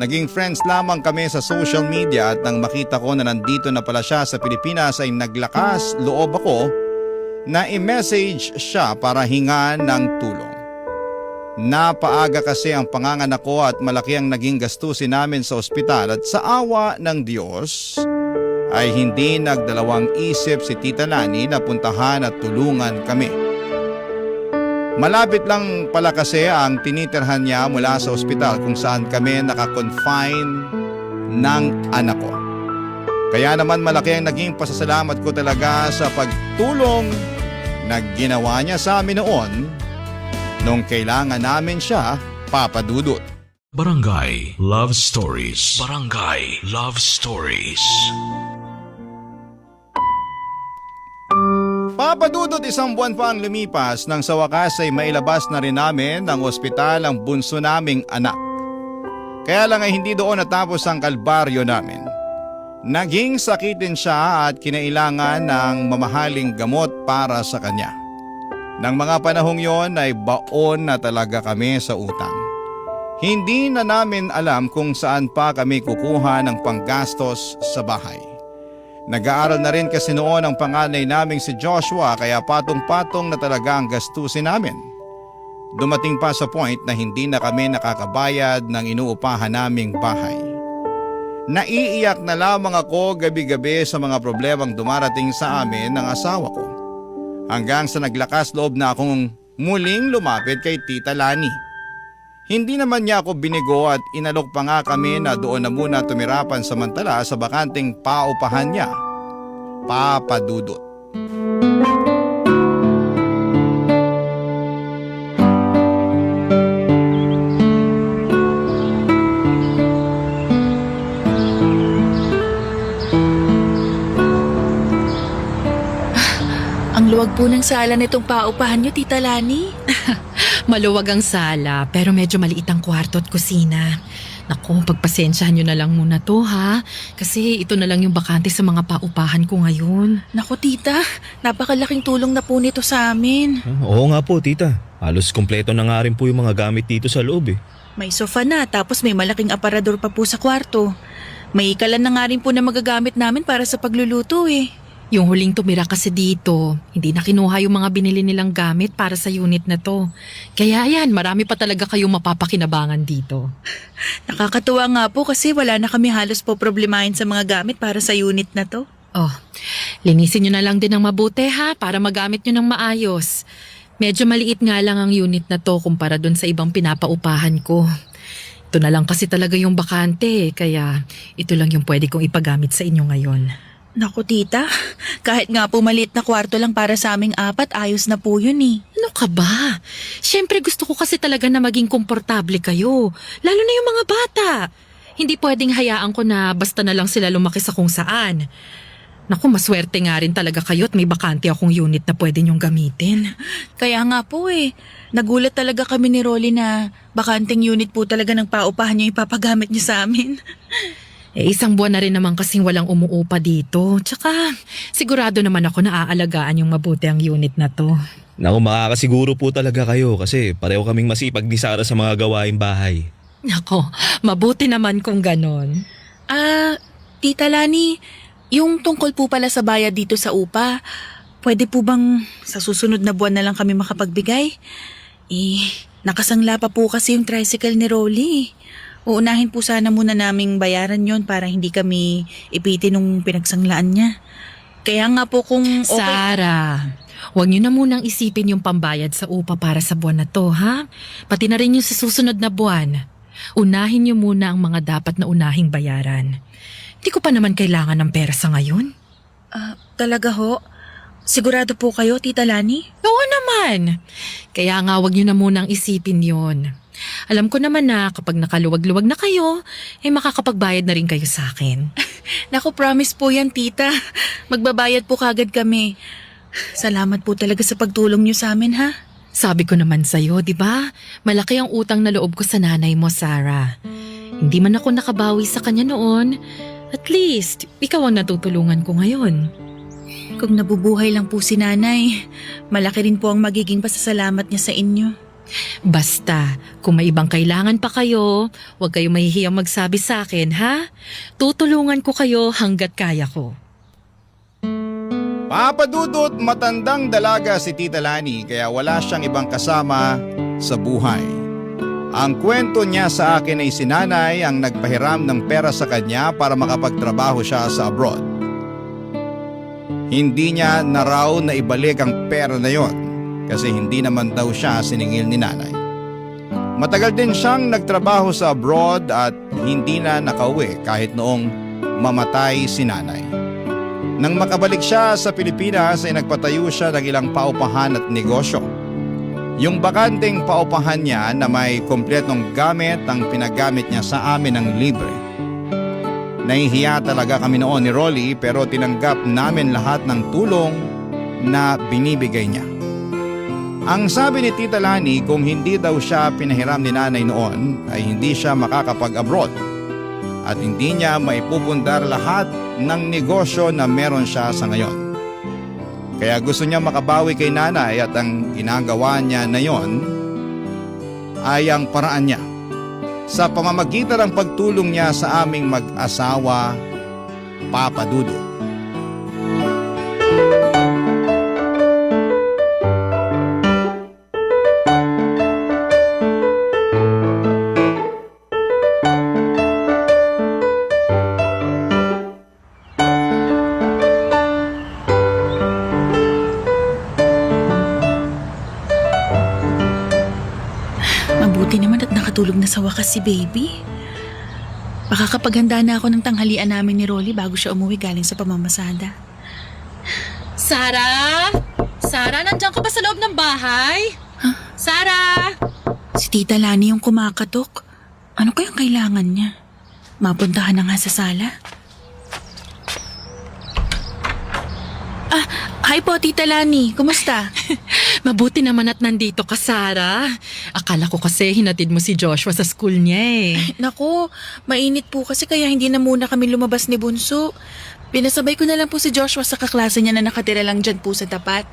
Naging friends lamang kami sa social media at nang makita ko na nandito na pala siya sa Pilipinas ay naglakas loob ako na i-message siya para hingan ng tulong. Napaaga kasi ang panganganak ko at malaki ang naging gastusin namin sa ospital at sa awa ng Diyos ay hindi nagdalawang isip si Tita Lani na puntahan at tulungan kami. Malapit lang pala kasi ang tinitirhan niya mula sa ospital kung saan kami nakakonfine ng anak ko. Kaya naman malaki ang naging pasasalamat ko talaga sa pagtulong na ginawa niya sa amin noon nung kailangan namin siya, Papa Dudut. Barangay Love Stories. Barangay Love Stories. Papa Dudut, isang buwan pa ang lumipas nang sa wakas ay mailabas na rin namin ng ospital ang bunso naming anak. Kaya lang ay hindi doon natapos ang kalbaryo namin. Naging sakitin siya at kinailangan ng mamahaling gamot para sa kanya. Nang mga panahong yon ay baon na talaga kami sa utang. Hindi na namin alam kung saan pa kami kukuha ng panggastos sa bahay. Nag-aaral na rin kasi noon ang panganay naming si Joshua kaya patong-patong na talaga ang gastusin namin. Dumating pa sa point na hindi na kami nakakabayad ng inuupahan naming bahay. Naiiyak na lamang ako gabi-gabi sa mga problemang dumarating sa amin ng asawa ko. Hanggang sa naglakas loob na akong muling lumapit kay Tita Lani. Hindi naman niya ako binigo at inalok pa nga kami na doon na muna tumirapan samantala sa bakanting paupahan niya, Papa Dudut. Luwag po ng sala nitong paupahan niyo, Tita Lani. Maluwag ang sala pero medyo maliit ang kwarto at kusina. Naku, pagpasensyahan nyo na lang muna to ha. Kasi ito na lang yung bakante sa mga paupahan ko ngayon. Naku, Tita, napakalaking tulong na po nito sa amin. Oo nga po, tita. Halos kompleto na nga rin po yung mga gamit dito sa loob eh. May sofa na tapos may malaking aparador pa po sa kwarto. May ikalan na nga rin po na magagamit namin para sa pagluluto eh. Yung huling tumira kasi dito, hindi na kinuha yung mga binili nilang gamit para sa unit na to. Kaya yan, marami pa talaga kayong mapapakinabangan dito. Nakakatuwa nga po kasi wala na kami halos po problemahin sa mga gamit para sa unit na to. Oh, linisin nyo na lang din ng mabuti ha para magamit nyo ng maayos. Medyo maliit nga lang ang unit na to kumpara dun sa ibang pinapaupahan ko. Ito na lang kasi talaga yung bakante, kaya ito lang yung pwede kong ipagamit sa inyo ngayon. Naku, Tita, kahit nga po maliit na kwarto lang para sa aming apat, ayos na po yun eh. Ano ka ba? Siyempre gusto ko kasi talaga na maging komportable kayo, lalo na yung mga bata. Hindi pwedeng hayaan ko na basta na lang sila lumaki sa kung saan. Naku, maswerte nga rin talaga kayo at may bakante akong unit na pwede niyong gamitin. Kaya nga po eh, nagulat talaga kami ni Rolly na bakanting unit po talaga ng paupahan niyo ipapagamit niyo sa amin. Isang buwan na rin naman kasing walang umuupa dito. Tsaka sigurado naman ako na aalagaan yung mabuti ang unit na to. Naku, makakasiguro po talaga kayo kasi pareho kaming masipag ni Sarah sa mga gawaing bahay. Nako, mabuti naman kung ganon. Tita Lani, yung tungkol po pala sa bayad dito sa upa, pwede po bang sa susunod na buwan na lang kami makapagbigay? Nakasangla pa po kasi yung tricycle ni Rolly. Uunahin po sana muna naming bayaran yon para hindi kami ipitin nung pinagsanglaan niya. Kaya nga po kung okay... Sarah, huwag niyo na munang isipin yung pambayad sa upa para sa buwan na to, ha? Pati na rin yung sa susunod na buwan. Unahin niyo muna ang mga dapat na unahing bayaran. Hindi ko pa naman kailangan ng pera sa ngayon. Talaga ho? Sigurado po kayo, Tita Lani? Oo naman. Kaya nga huwag niyo na munang isipin yon. Alam ko naman na kapag nakaluwag-luwag na kayo, makakapagbayad na rin kayo sa akin. Naku, promise po yan, Tita. Magbabayad po kagad kami. Salamat po talaga sa pagtulong niyo sa amin, ha? Sabi ko naman sa'yo, di ba? Malaki ang utang na loob ko sa nanay mo, Sarah. Hindi man ako nakabawi sa kanya noon. At least, ikaw ang natutulungan ko ngayon. Kung nabubuhay lang po si nanay, malaki rin po ang magiging pasasalamat niya sa inyo. Basta, kung may ibang kailangan pa kayo, huwag kayo mahihiyang magsabi sa akin, ha? Tutulungan ko kayo hanggat kaya ko. Papadudot, matandang dalaga si Tita Lani kaya wala siyang ibang kasama sa buhay. Ang kwento niya sa akin ay si nanay ang nagpahiram ng pera sa kanya para makapagtrabaho siya sa abroad. Hindi niya na raw na ibalik ang pera na yon kasi hindi naman daw siya siningil ni nanay. Matagal din siyang nagtrabaho sa abroad at hindi na nakauwi kahit noong mamatay si nanay. Nang makabalik siya sa Pilipinas ay nagpatayo siya ng ilang paupahan at negosyo. Yung bakanteng paupahan niya na may kompletong gamit ang pinagamit niya sa amin ng libre. Nahihiya talaga kami noon ni Rolly pero tinanggap namin lahat ng tulong na binibigay niya. Ang sabi ni Tita Lani kung hindi daw siya pinahiram ni nanay noon ay hindi siya makakapag-abroad at hindi niya maipupundar lahat ng negosyo na meron siya sa ngayon. Kaya gusto niya makabawi kay nanay at ang ginagawa niya na yon ay ang paraan niya sa pamamagitan ng pagtulong niya sa aming mag-asawa, Papa Dudo. Mabuti naman at nakatulog na sa wakas si baby. Makakapaghanda na ako ng tanghalian namin ni Rolly bago siya umuwi galing sa pamamasada. Sarah? Sarah, nandiyan ka ba sa loob ng bahay? Huh? Sarah? Si Tita Lani yung kumakatok. Ano kayang kailangan niya? Mapuntahan na nga sa sala. Hi po, Tita Lani. Kumusta? Mabuti naman at nandito ka, Sarah. Akala ko kasi hinatid mo si Joshua sa school niya eh. Naku, mainit po kasi kaya hindi na muna kami lumabas ni Bunso. Pinasabay ko na lang po si Joshua sa kaklase niya na nakatira lang dyan po sa tapat.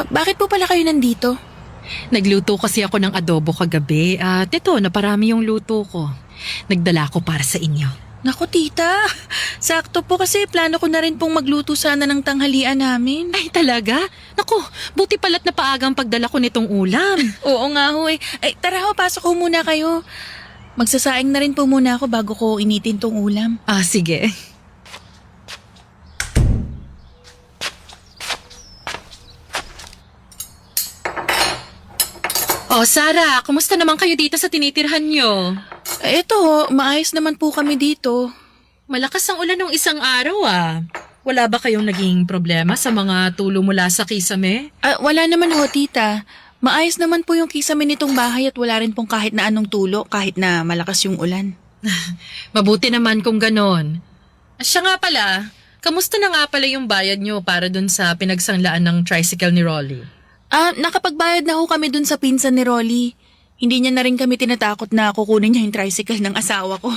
Bakit po pala kayo nandito? Nagluto kasi ako ng adobo kagabi at ito, naparami yung luto ko. Nagdala ko para sa inyo. Naku, Tita. Sakto po kasi plano ko na rin pong magluto sana ng tanghalian namin. Ay, talaga? Naku, buti pala't napaagang pagdala ko nitong ulam. Oo nga ho eh. Ay, tara ho, pasok ho muna kayo. Magsasaing na rin po muna ako bago ko initin tong ulam. Sige. Oh, Sarah, kumusta naman kayo dito sa tinitirhan nyo? Eto ho, maayos naman po kami dito. Malakas ang ulan ng isang araw ah. Wala ba kayong naging problema sa mga tulo mula sa kisame? Wala naman ho, Tita. Maayos naman po yung kisame nitong bahay at wala rin pong kahit na anong tulo kahit na malakas yung ulan. Mabuti naman kung ganon. Siya nga pala, kamusta na nga pala yung bayad nyo para dun sa pinagsanglaan ng tricycle ni Rolly? Nakapagbayad na ho kami dun sa pinsan ni Rolly. Hindi niya na rin kami tinatakot na kukunin niya yung tricycle ng asawa ko.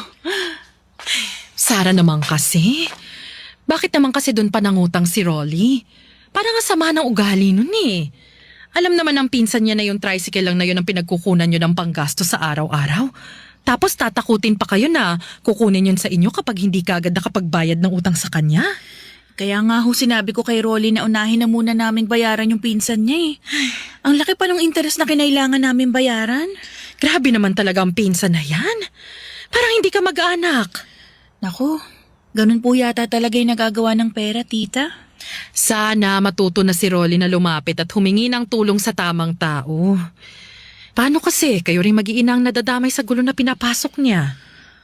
Sarah naman kasi. Bakit naman kasi dun pa nangutang si Rolly? Parang nga sama ng ugali nun eh. Alam naman ng pinsan niya na yung tricycle lang na yun ang pinagkukunan nyo ng panggasto sa araw-araw. Tapos tatakutin pa kayo na kukunin yun sa inyo kapag hindi ka agad nakapagbayad ng utang sa kanya. Kaya nga ho sinabi ko kay Rolly na unahin na muna naming bayaran yung pinsan niya eh. Ang laki pa ng interest na kinailangan namin bayaran. Grabe naman talaga ang pinsan na yan. Parang hindi ka mag-anak. Naku, ganun po yata talaga yung nagagawa ng pera, tita. Sana matuto na si Rolly na lumapit at humingi ng tulong sa tamang tao. Paano kasi kayo rin mag-iinang nadadamay sa gulo na pinapasok niya?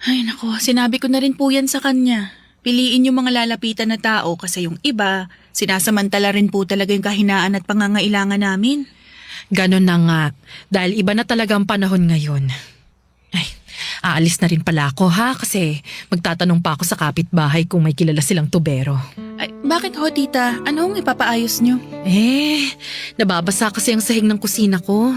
Ay naku, sinabi ko na rin po yan sa kanya. Piliin yung mga lalapitan na tao kasi yung iba, sinasamantala rin po talaga yung kahinaan at pangangailangan namin. Ganon na nga, dahil iba na talaga ang panahon ngayon. Ay, aalis na rin pala ako ha, kasi magtatanong pa ako sa kapitbahay kung may kilala silang tubero. Ay, bakit ho, tita? Anong ipapaayos nyo? Nababasa kasi ang sahig ng kusina ko.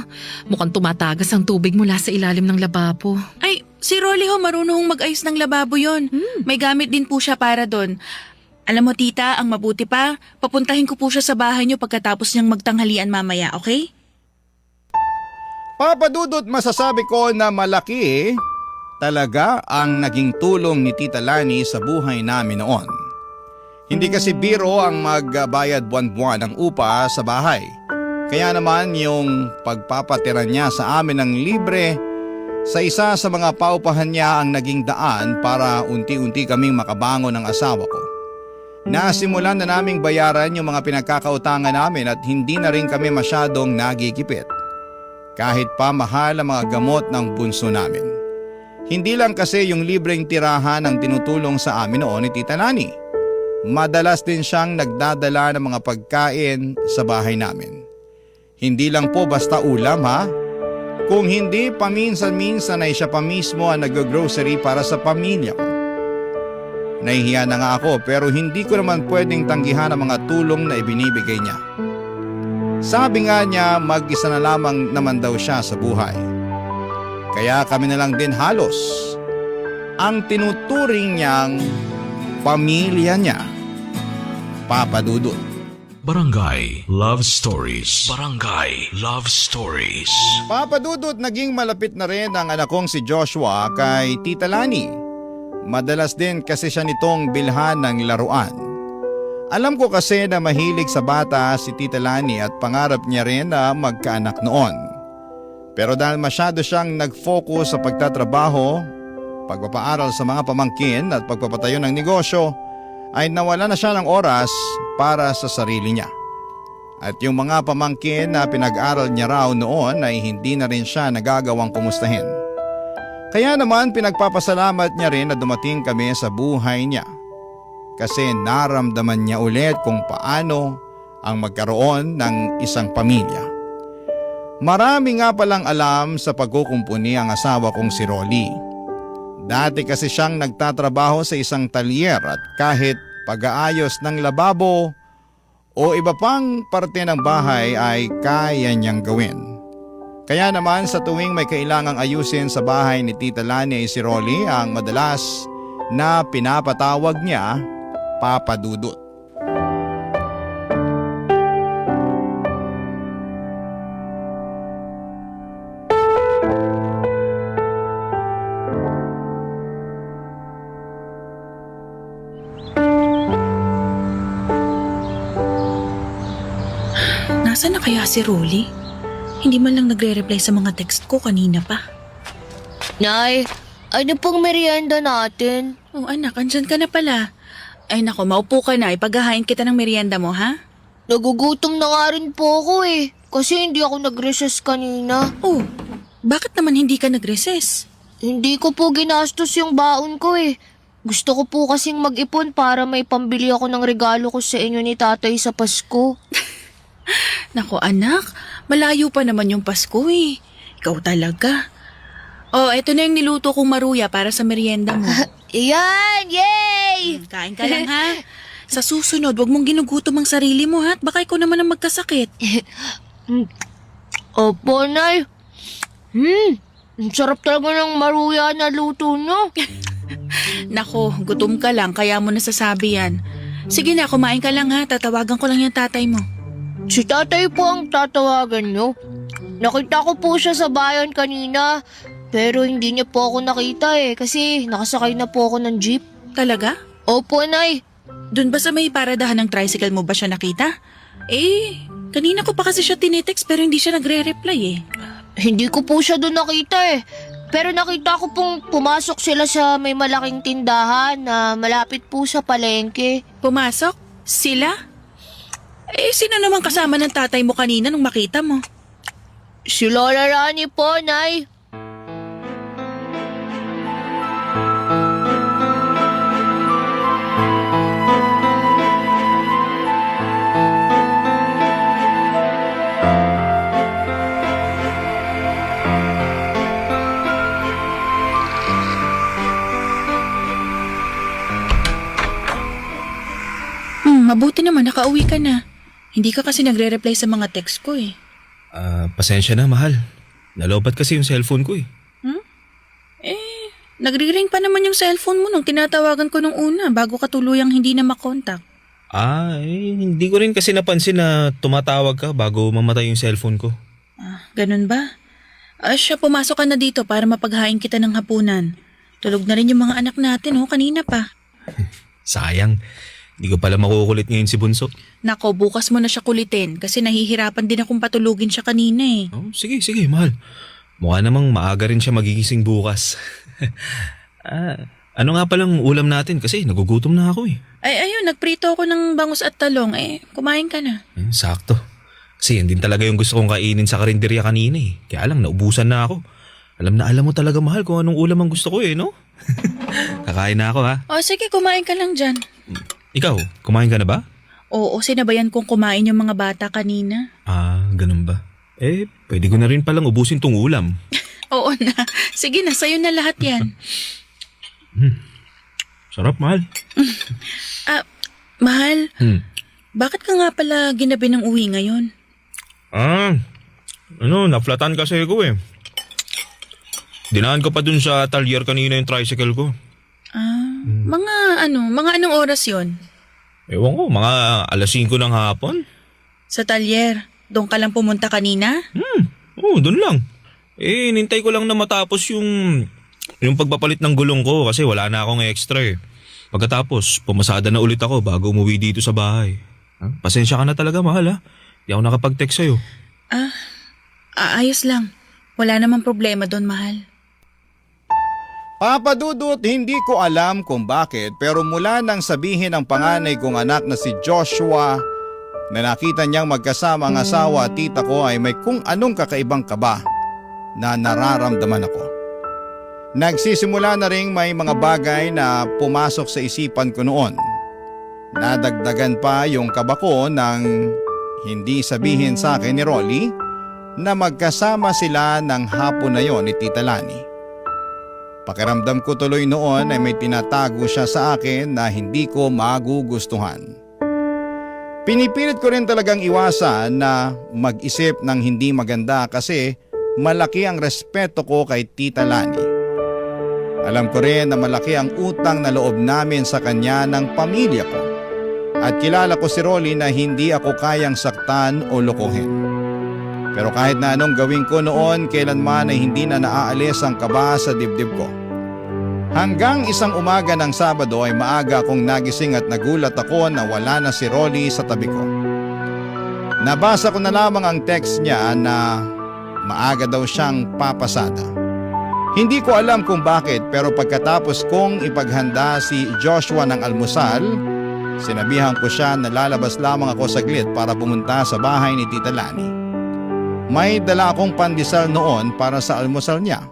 Mukhang tumatagas ang tubig mula sa ilalim ng lababo. Ay, si Rolly ho, marunong mag-ayos ng lababo yon. May gamit din po siya para doon. Alam mo, tita, ang mabuti pa, papuntahin ko po siya sa bahay nyo pagkatapos niyang magtanghalian mamaya, okay? Papa Dudut, masasabi ko na malaki talaga ang naging tulong ni Tita Lani sa buhay namin noon. Hindi kasi biro ang magbayad buwan-buwan ng upa sa bahay. Kaya naman yung pagpapatira niya sa amin ng libre sa isa sa mga paupahan niya ang naging daan para unti-unti kaming makabangon ng asawa ko. Nasimulan na naming bayaran yung mga pinagkakautangan namin at hindi na rin kami masyadong nagigipit. Kahit pa mahal ang mga gamot ng bunso namin. Hindi lang kasi yung libreng tirahan ang tinutulong sa amin noon ni Tita Lani. Madalas din siyang nagdadala ng mga pagkain sa bahay namin. Hindi lang po basta ulam ha. Kung hindi, paminsan-minsan ay siya pa mismo ang nag-grocery para sa pamilya ko. Nahihiya na nga ako pero hindi ko naman pwedeng tanggihan ang mga tulong na ibinibigay niya. Sabi nga niya mag-isa na lamang naman daw siya sa buhay. Kaya kami na lang din halos ang tinuturing niyang pamilya niya. Papa Dudut. Barangay Love Stories. Barangay Love Stories. Papa Dudut, naging malapit na rin ang anak kong si Joshua kay Tita Lani. Madalas din kasi siya nitong bilhan ng laruan. Alam ko kasi na mahilig sa bata si Tita Lani at pangarap niya rin na magkaanak noon. Pero dahil masyado siyang nag-focus sa pagtatrabaho, pagpapaaral sa mga pamangkin at pagpapatayo ng negosyo, ay nawala na siya ng oras para sa sarili niya. At yung mga pamangkin na pinag-aral niya raw noon ay hindi na rin siya nagagawang kumustahin. Kaya naman pinagpapasalamat niya rin na dumating kami sa buhay niya. Kasi naramdaman niya ulit kung paano ang magkaroon ng isang pamilya. Marami nga palang alam sa pagkukumpuni ang asawa kong si Rolly. Dati kasi siyang nagtatrabaho sa isang talyer at kahit pag-aayos ng lababo o iba pang parte ng bahay ay kaya niyang gawin. Kaya naman sa tuwing may kailangang ayusin sa bahay ni Tita Lani ay si Rolly ang madalas na pinapatawag niya Papa Dudut. Nasaan na kaya si Rolly? Hindi man lang nagre-reply sa mga text ko kanina pa. Nay, ano pong merienda natin? Oh anak, andyan ka na pala. Ay nako, maupo ka na. Ipaghahain kita ng merienda mo, ha? Nagugutom na nga rin po ako kasi hindi ako nag-recess kanina. Oh, bakit naman hindi ka nag-recess? Hindi ko po ginastos yung baon ko Gusto ko po kasing mag-ipon para may pambili ako ng regalo ko sa inyo ni tatay sa Pasko. Nako anak, malayo pa naman yung Pasko Ikaw talaga. Oh, eto na yung niluto kong maruya para sa merienda mo. Iyan! Yay! Kain ka lang ha. Sa susunod, wag mong ginugutom ang sarili mo ha. At baka ikaw naman ang magkasakit. Opo, Nay. Ang sarap talaga ng maruya na luto nyo. Nako, gutom ka lang kaya mo nasasabi yan. Sige na, kumain ka lang ha. Tatawagan ko lang yung tatay mo. Si tatay po ang tatawagan nyo. Nakita ko po siya sa bayan kanina. Pero hindi niya po ako nakita kasi nakasakay na po ako ng jeep. Talaga? Opo, Nay. Doon ba sa may paradahan ng tricycle mo ba siya nakita? Kanina ko pa kasi siya tinitext pero hindi siya nagre-reply Hindi ko po siya doon nakita eh. Pero nakita ko pong pumasok sila sa may malaking tindahan na malapit po sa palengke. Pumasok? Sila? Sino naman kasama ng tatay mo kanina nung makita mo? Si Lola Rani po, Nay. Mabuti naman nakauwi ka na. Hindi ka kasi nagre-reply sa mga text ko eh. Pasensya na, mahal. Nalobat kasi yung cellphone ko eh. Nagre-ring pa naman yung cellphone mo nung tinatawagan ko nung una bago ka tuluyang hindi na makontak. Hindi ko rin kasi napansin na tumatawag ka bago mamatay yung cellphone ko. Ganun ba? Siya, pumasok ka na dito para mapaghain kita ng hapunan. Tulog na rin yung mga anak natin kanina pa. Sayang. Hindi ko pala makukulit ngayon si Bunso. Nako, bukas mo na siya kulitin kasi nahihirapan din akong patulugin siya kanina eh. Oh, sige, mahal. Mukha namang maaga rin siya magigising bukas. Ano nga palang ulam natin kasi nagugutom na ako eh. Ayun, nagprito ako ng bangus at talong. Kumain ka na. Sakto. Kasi yan din talaga yung gusto kong kainin sa karinderya kanina eh. Kaya lang, naubusan na ako. Alam mo talaga, mahal, kung anong ulam ang gusto ko eh, no? Kakain na ako ha. Sige, kumain ka lang dyan. Ikaw, kumain ka na ba? Oo, sinabayan kong kumain yung mga bata kanina. Ganun ba? Pwede ko na rin palang ubusin tong ulam. Oo na. Sige na, sa'yo na lahat yan. Sarap, mahal. Mahal, bakit ka nga pala ginabi ng uwi ngayon? Naflatan kasi ko eh. Dinaan ko pa dun sa talyer kanina yung tricycle ko. Mga anong oras yon? Ewan ko, mga alas 5 ng hapon. Sa talyer, doon ka lang pumunta kanina? Oo, dun lang. Nintay ko lang na matapos yung pagpapalit ng gulong ko kasi wala na akong extra eh. Pagkatapos, pumasada na ulit ako bago umuwi dito sa bahay. Pasensya ka na talaga, mahal ha. Di ako nakapag-text sa'yo. Ayos lang. Wala namang problema doon, mahal. Papa Dudut, hindi ko alam kung bakit pero mula nang sabihin ng panganay kong anak na si Joshua na nakita niyang magkasama ang asawa at tita ko ay may kung anong kakaibang kaba na nararamdaman ako. Nagsisimula na ring may mga bagay na pumasok sa isipan ko noon. Nadagdagan pa yung kaba ko nang hindi sabihin sa akin ni Rolly na magkasama sila ng hapon na yon ni Tita Lani. Pakiramdam ko tuloy noon ay may tinatago siya sa akin na hindi ko magugustuhan. Pinipilit ko rin talagang iwasan na mag-isip ng hindi maganda kasi malaki ang respeto ko kay Tita Lani. Alam ko rin na malaki ang utang na loob namin sa kanya ng pamilya ko. At kilala ko si Rolly na hindi ako kayang saktan o lokohin. Pero kahit na anong gawin ko noon, kailanman ay hindi na naaalis ang kaba sa dibdib ko. Hanggang isang umaga ng Sabado ay maaga akong nagising at nagulat ako na wala na si Rolly sa tabi ko. Nabasa ko na lamang ang text niya na maaga daw siyang papasada. Hindi ko alam kung bakit pero pagkatapos kong ipaghanda si Joshua ng almusal, sinabihan ko siya na lalabas lamang ako saglit para pumunta sa bahay ni Tita Lani. May dala akong pandesal noon para sa almusal niya.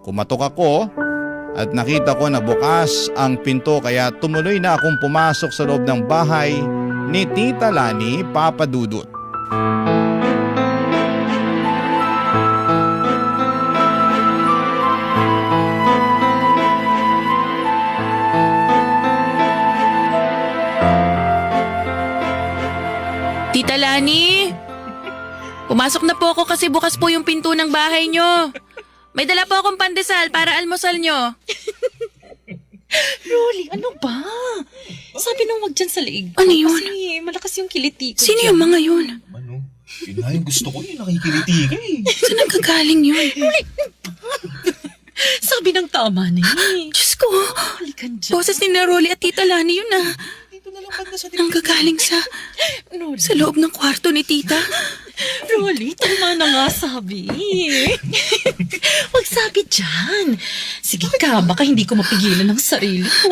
Kumatok ako at nakita ko na bukas ang pinto kaya tumuloy na akong pumasok sa loob ng bahay ni Tita Lani, Papa Dudut. Tita Lani! Pumasok na po ako kasi bukas po yung pinto ng bahay nyo. May dala po akong pandesal para almusal nyo. Rolly, ano ba? Sabi nung wag dyan sa liig. Ano yun? Kasi malakas yung kiliti ko. Sino yung mga yun? Yun nga yung gusto ko nakikiliti ka eh. Saan nagkagaling yun? Sabi ng tama na eh. Diyos ko, Halikan dyan. boses ni na Rolly at Tita Lani yun ah. Dito na lang banda sa Nanggagaling sa Rolly. loob ng kwarto ni Tita. Rolly, tama na nga sabi. Huwag sabi dyan. Sige ka, baka hindi ko mapigilan ng sarili ko.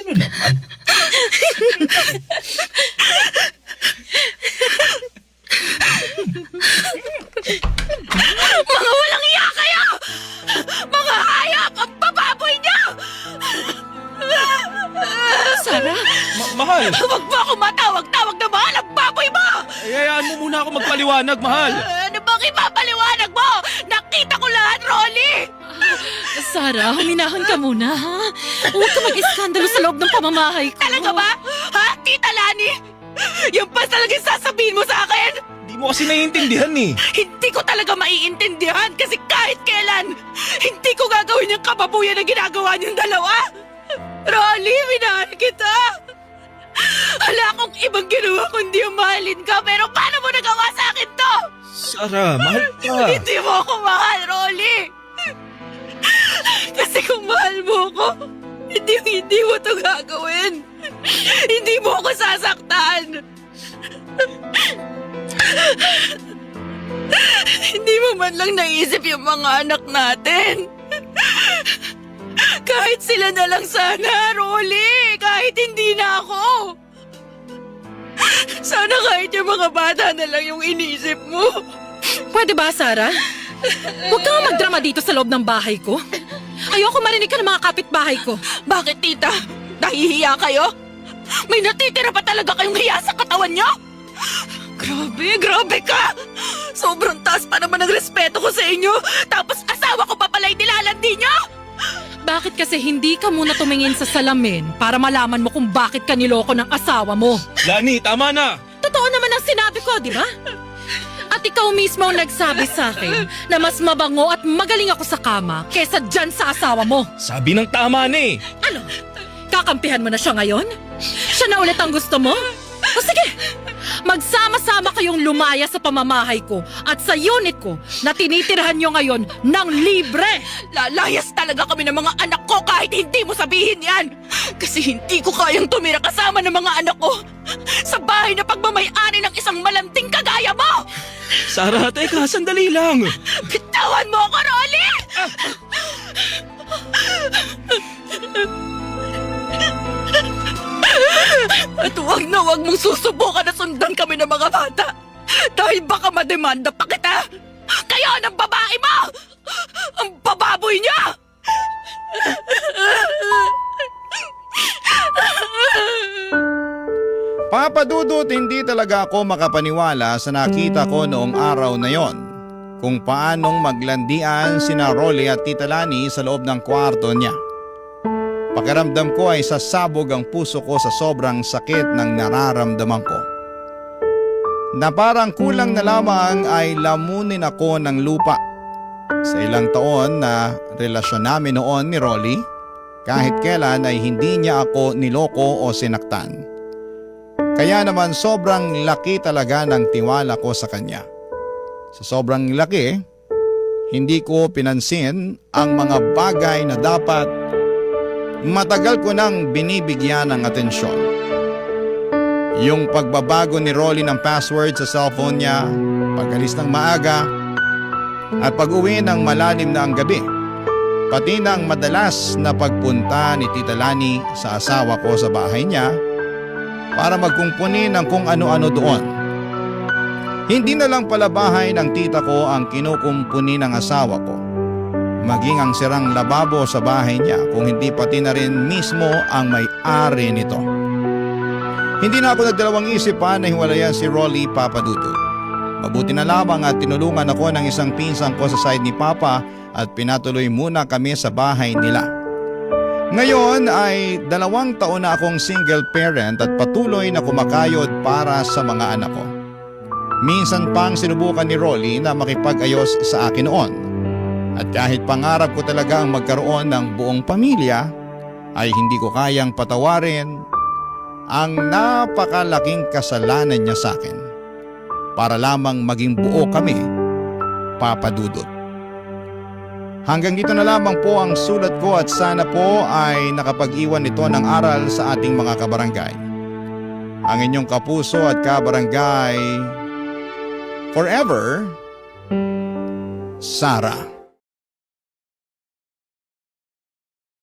Ano naman? Mga walang iya kayo! Mga hayop! Ang bababoy niyo! Sarah, Mahal! Huwag mo ako matawag-tawag na mahal ang baboy mo! Hayaan mo muna ako magpaliwanag, mahal! Ano bang ipapaliwanag mo? Nakita ko lahat, Rolly! Sarah, huminahon ka muna, ha? Huwag ka mag-iskandalo sa loob ng pamamahay ko. Talaga ba? Ha, Tita Lani? Yung pa talagang sasabihin mo sa akin? Di mo kasi naiintindihan eh. Hindi ko talaga maiintindihan kasi kahit kailan, hindi ko gagawin yung kababuyan na ginagawa niyong dalawa. Rolly, minahal kita. Wala akong ibang ginawa kundi yung mahalin ka, pero paano mo nagawa sa akin to? Sarah, mahal ka. Hindi mo ako mahal, Rolly. Kasi kung mahal mo ako, hindi mo to gagawin. Hindi mo ako sasaktan. Hindi mo man lang naisip yung mga anak natin. Kahit sila na lang sana, Rolly. Kahit hindi na ako. Sana kahit yung mga bata na lang yung inisip mo. Pwede ba, Sarah? Huwag kang magdrama dito sa loob ng bahay ko. Ayoko marinig ka ng mga kapitbahay ko. Bakit, tita? Nahihiya kayo? May natitira pa talaga kayong hiya sa katawan nyo? Grabe ka! Sobrang taas pa naman ang respeto ko sa inyo, tapos asawa ko pa pala'y nilalandi nyo? Bakit kasi hindi ka muna tumingin sa salamin para malaman mo kung bakit ka niloko ng asawa mo? Lani, tama na! Totoo naman ang sinabi ko, di ba? At ikaw mismo ang nagsabi sa akin na mas mabango at magaling ako sa kama kesa dyan sa asawa mo. Sabi ng tama na eh. Ano? Kakampihan mo na siya ngayon? Siya na ulit ang gusto mo? O sige, magsama-sama kayong lumaya sa pamamahay ko at sa unit ko na tinitirhan nyo ngayon ng libre. Lalayas talaga kami ng mga anak ko kahit hindi mo sabihin yan. Kasi hindi ko kayang tumira kasama ng mga anak ko sa bahay na pagmamay-ari ng isang malanting kagaya mo. Sarah, teka, sandali lang. Bitawan mo ako, Rolly! At huwag na huwag mong susubukan na sundan kami ng mga bata. Dahil baka mademanda pa kita. Kayo ng babae mo! Ang bababoy niya! Papa Dudut, hindi talaga ako makapaniwala sa nakita ko noong araw na yon. Kung paanong maglandian sina Rolly at Tita Lani sa loob ng kwarto niya. Pakiramdam ko ay sasabog ang puso ko sa sobrang sakit ng nararamdaman ko. Na parang kulang na lamang ay lamunin ako ng lupa. Sa ilang taon na relasyon namin noon ni Rolly, kahit kailan ay hindi niya ako niloko o sinaktan. Kaya naman sobrang laki talaga ng tiwala ko sa kanya. Sa sobrang laki, hindi ko pinansin ang mga bagay na dapat matagal ko nang binibigyan ng atensyon. Yung pagbabago ni Rolly ng password sa cellphone niya, pag-alis ng maaga, at pag-uwi ng malalim na ang gabi. Pati na ang madalas na pagpunta ni Tita Lani sa asawa ko sa bahay niya para magkumpuni ng kung ano-ano doon. Hindi na lang pala bahay ng tita ko ang kinukumpuni ng asawa ko. Maging ang sirang lababo sa bahay niya kung hindi pati na rin mismo ang may-ari nito. Hindi na ako nagdalawang isip pa na hiwalayan si Rolly, Papa Dudut. Mabuti na lamang at tinulungan ako ng isang pinsan ko sa side ni Papa at pinatuloy muna kami sa bahay nila. Ngayon ay 2 taon na akong single parent at patuloy na kumakayod para sa mga anak ko. Minsan pang sinubukan ni Rolly na makipag-ayos sa akin noon. At kahit pangarap ko talaga ang magkaroon ng buong pamilya, ay hindi ko kayang patawarin ang napakalaking kasalanan niya sa akin. Para lamang maging buo kami, Papa Dudut. Hanggang dito na lamang po ang sulat ko at sana po ay nakapag-iwan ito ng aral sa ating mga kabarangay. Ang inyong kapuso at kabarangay, Forever, Sarah.